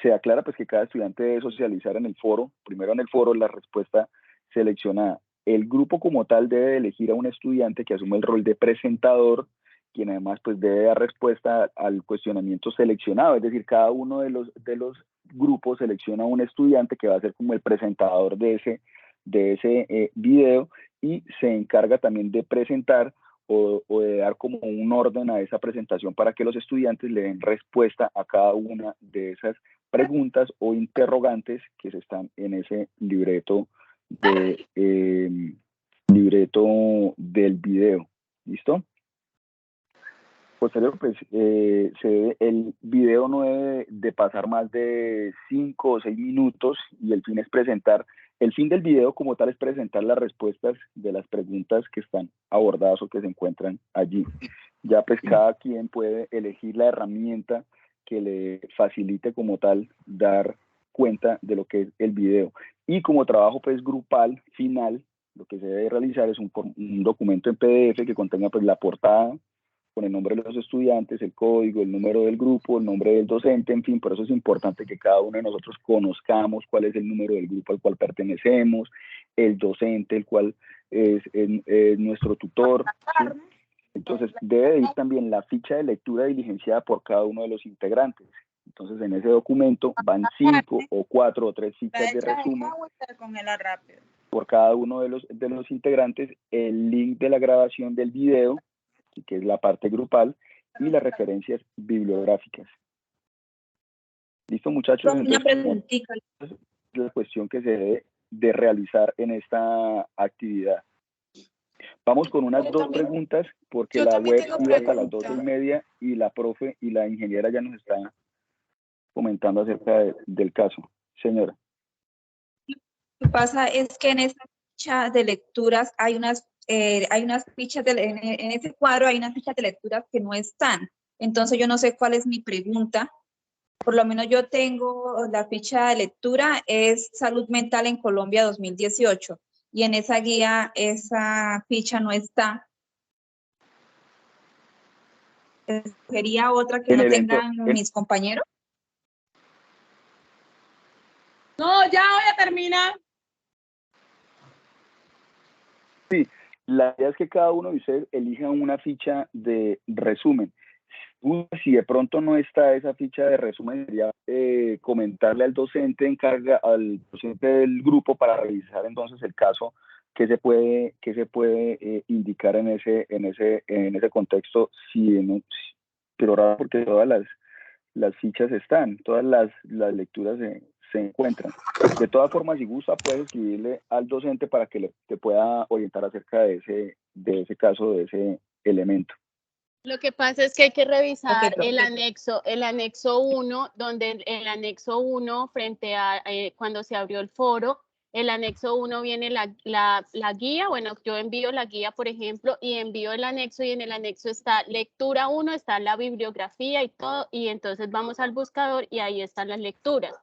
se aclara pues que cada estudiante debe socializar en el foro, primero en el foro la respuesta seleccionada. El grupo como tal debe elegir a un estudiante que asume el rol de presentador, quien además pues debe dar respuesta al cuestionamiento seleccionado, es decir, cada uno de los grupos selecciona a un estudiante que va a ser como el presentador de ese video y se encarga también de presentar o de dar como un orden a esa presentación para que los estudiantes le den respuesta a cada una de esas preguntas o interrogantes que se están en ese libreto del video. ¿Listo? Posterior, pues el video no debe de pasar más de 5 o 6 minutos y el fin del video como tal es presentar las respuestas de las preguntas que están abordadas o que se encuentran allí. Ya pues cada quien puede elegir la herramienta que le facilite como tal dar cuenta de lo que es el video. Y como trabajo pues grupal final, lo que se debe realizar es un documento en PDF que contenga pues la portada, con el nombre de los estudiantes, el código, el número del grupo, el nombre del docente, en fin, por eso es importante que cada uno de nosotros conozcamos cuál es el número del grupo al cual pertenecemos, el docente, el cual es nuestro tutor, ¿sí? Entonces, debe ir también la ficha de lectura diligenciada por cada uno de los integrantes. Entonces, en ese documento van 5 o 4 o 3 fichas de resumen por cada uno de los integrantes, el link de la grabación del video, que es la parte grupal, y las referencias bibliográficas. ¿Listo, muchachos? Entonces, es la cuestión que se debe de realizar en esta actividad. Vamos con unas 2 preguntas, porque la web iba hasta las 12:30 y la profe y la ingeniera ya nos está comentando acerca del caso. Señora. Lo que pasa es que en esta ficha de lecturas hay unas fichas, en ese cuadro hay unas fichas de lecturas que no están. Entonces yo no sé cuál es mi pregunta. Por lo menos yo tengo la ficha de lectura, es Salud Mental en Colombia 2018. Y en esa guía, esa ficha no está. ¿Sería otra que no tengan mis compañeros? No, ya voy a terminar. Sí, la idea es que cada uno de ustedes elija una ficha de resumen. Si de pronto no está esa ficha de resumen, sería comentarle al docente al docente del grupo para revisar entonces el caso que se puede indicar en ese contexto, pero raro porque todas las fichas están, todas las lecturas se encuentran. De todas formas, si gusta, puedes escribirle al docente para que te pueda orientar acerca de ese caso, de ese elemento. Lo que pasa es que hay que revisar el anexo 1, donde el anexo 1, frente a cuando se abrió el foro, el anexo 1 viene la guía. Bueno, yo envío la guía, por ejemplo, y envío el anexo, y en el anexo está lectura 1, está la bibliografía y todo, y entonces vamos al buscador y ahí están las lecturas.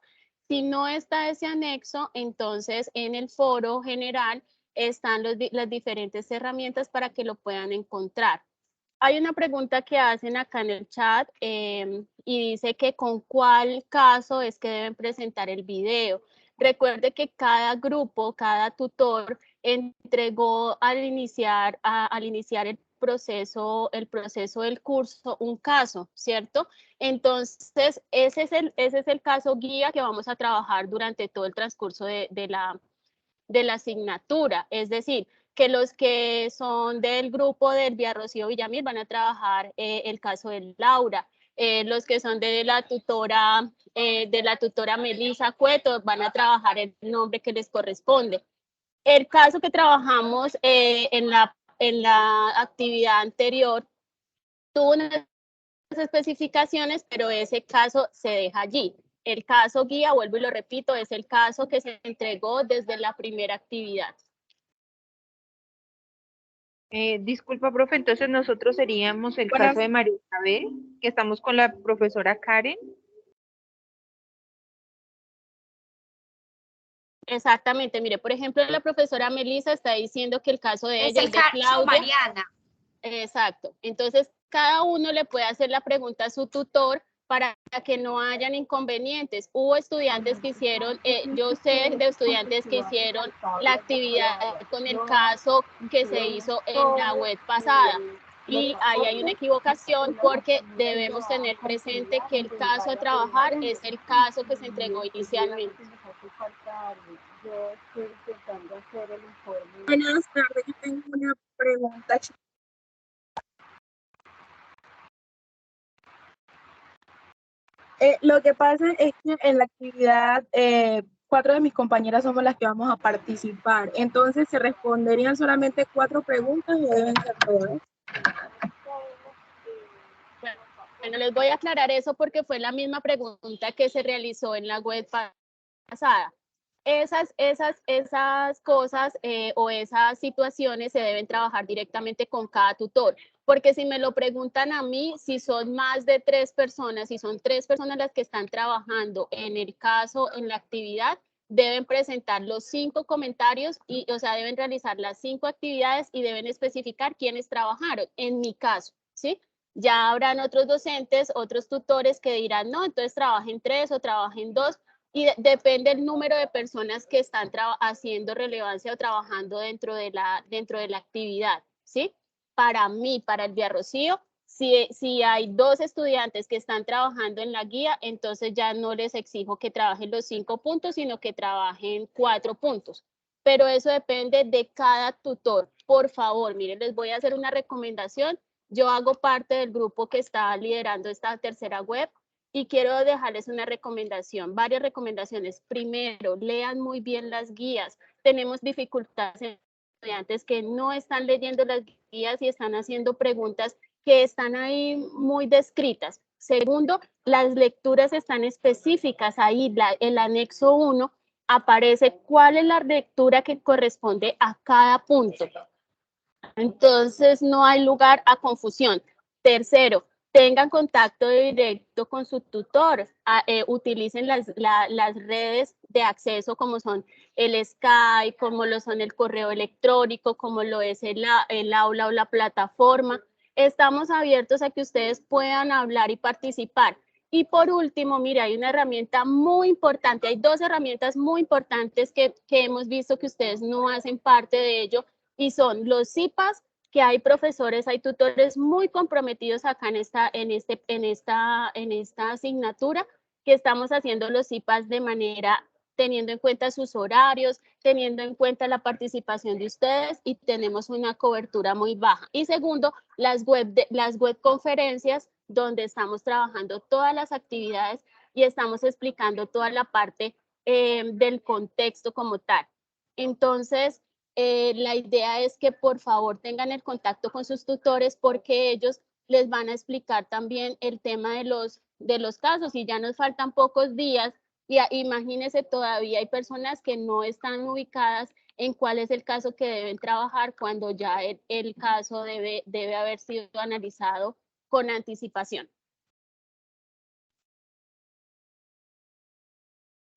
Si no está ese anexo, entonces en el foro general están las diferentes herramientas para que lo puedan encontrar. Hay una pregunta que hacen acá en el chat y dice que con cuál caso es que deben presentar el video. Recuerde que cada grupo, cada tutor entregó al iniciar el proceso del curso un caso, ¿cierto? Entonces, ese es el caso guía que vamos a trabajar durante todo el transcurso de la asignatura. Es decir, que los que son del grupo del Vía Rocío Villamil van a trabajar el caso de Laura. Los que son de la tutora Melissa Cueto van a trabajar el nombre que les corresponde. El caso que trabajamos en la actividad anterior tuvo unas especificaciones, pero ese caso se deja allí. El caso guía, vuelvo y lo repito, es el caso que se entregó desde la primera actividad. Disculpa, profe, entonces nosotros seríamos el caso de María Isabel, que estamos con la profesora Karen. Exactamente, mire, por ejemplo, la profesora Melissa está diciendo que el caso de ella es de Claudia. Mariana. Exacto, entonces cada uno le puede hacer la pregunta a su tutor para que no hayan inconvenientes. Hubo estudiantes que hicieron, yo sé de estudiantes que hicieron la actividad con el caso que se hizo en la web pasada. Y ahí hay una equivocación porque debemos tener presente que el caso a trabajar es el caso que se entregó inicialmente. Buenas tardes, yo tengo una pregunta. Lo que pasa es que en la actividad 4 de mis compañeras somos las que vamos a participar. Entonces, ¿se responderían solamente 4 preguntas o deben ser todas? Bueno, les voy a aclarar eso porque fue la misma pregunta que se realizó en la web pasada. Esas cosas o esas situaciones se deben trabajar directamente con cada tutor, porque si me lo preguntan a mí, si son más de 3 personas, si son 3 personas las que están trabajando en el caso, en la actividad, deben presentar los 5 comentarios, o sea, deben realizar las 5 actividades y deben especificar quiénes trabajaron, en mi caso, ¿sí? Ya habrán otros docentes, otros tutores que dirán, no, entonces trabajen 3 o trabajen 2, y depende el número de personas que están haciendo relevancia o trabajando dentro de la actividad, ¿sí? Para mí, para el Vía Rocío, si hay 2 estudiantes que están trabajando en la guía, entonces ya no les exijo que trabajen los 5 puntos, sino que trabajen 4 puntos. Pero eso depende de cada tutor. Por favor, miren, les voy a hacer una recomendación. Yo hago parte del grupo que está liderando esta tercera web. Y quiero dejarles una recomendación, varias recomendaciones. Primero, lean muy bien las guías. Tenemos dificultades en estudiantes que no están leyendo las guías y están haciendo preguntas que están ahí muy descritas. Segundo, las lecturas están específicas. Ahí el anexo 1 aparece cuál es la lectura que corresponde a cada punto. Entonces, no hay lugar a confusión. Tercero, tengan contacto directo con su tutor, utilicen las redes de acceso como son el Skype, como lo son el correo electrónico, como lo es el aula o la plataforma. Estamos abiertos a que ustedes puedan hablar y participar. Y por último, mira, hay una herramienta muy importante, hay 2 herramientas muy importantes que hemos visto que ustedes no hacen parte de ello, y son los CIPAS, que hay profesores, hay tutores muy comprometidos acá en esta asignatura, que estamos haciendo los CIPAS de manera, teniendo en cuenta sus horarios, teniendo en cuenta la participación de ustedes, y tenemos una cobertura muy baja. Y segundo, las web conferencias, donde estamos trabajando todas las actividades y estamos explicando toda la parte del contexto como tal. Entonces, la idea es que por favor tengan el contacto con sus tutores, porque ellos les van a explicar también el tema de los casos, y ya nos faltan pocos días, y imagínense, todavía hay personas que no están ubicadas en cuál es el caso que deben trabajar cuando ya el caso debe haber sido analizado con anticipación.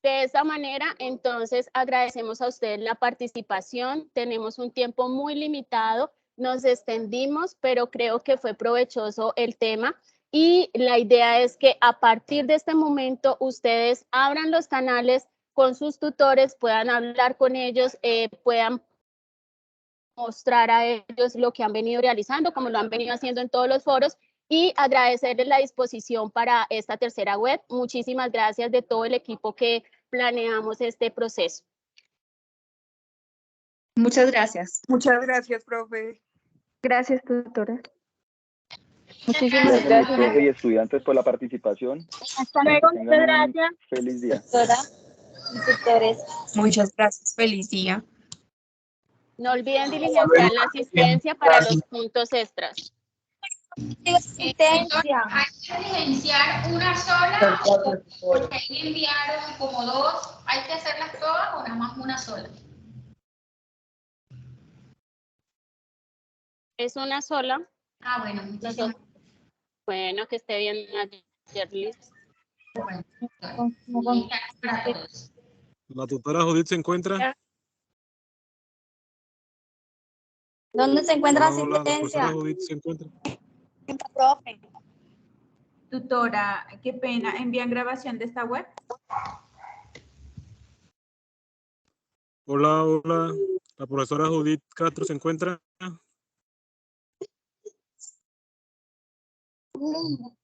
De esta manera, entonces, agradecemos a ustedes la participación. Tenemos un tiempo muy limitado, nos extendimos, pero creo que fue provechoso el tema. Y la idea es que a partir de este momento, ustedes abran los canales con sus tutores, puedan hablar con ellos, puedan mostrar a ellos lo que han venido realizando, como lo han venido haciendo en todos los foros, y agradecerles la disposición para esta tercera web. Muchísimas gracias de todo el equipo que planeamos este proceso. Muchas gracias. Muchas gracias, profe. Gracias, tutora. Muchísimas Gracias, profe y estudiantes, por la participación. Hasta luego, Que muchas tengan un gracias. feliz día. Doctora y tutores. Muchas gracias. Feliz día. No olviden diligenciar la asistencia para los puntos extras. Asistencia. Hay que diligenciar una sola, porque ahí me enviaron como dos. ¿Hay que hacerlas todas o nada más una sola? Es una sola. Ah, bueno, muchísimas Bueno, que esté bien, Yerlis. para todos. La tutora Judith se encuentra. ¿Dónde se encuentra la Hola, la asistencia? profesora Judith se encuentra. Profe. Tutora, qué pena. ¿Envían grabación de esta web? Hola, hola. La profesora Judith Castro se encuentra. Bueno.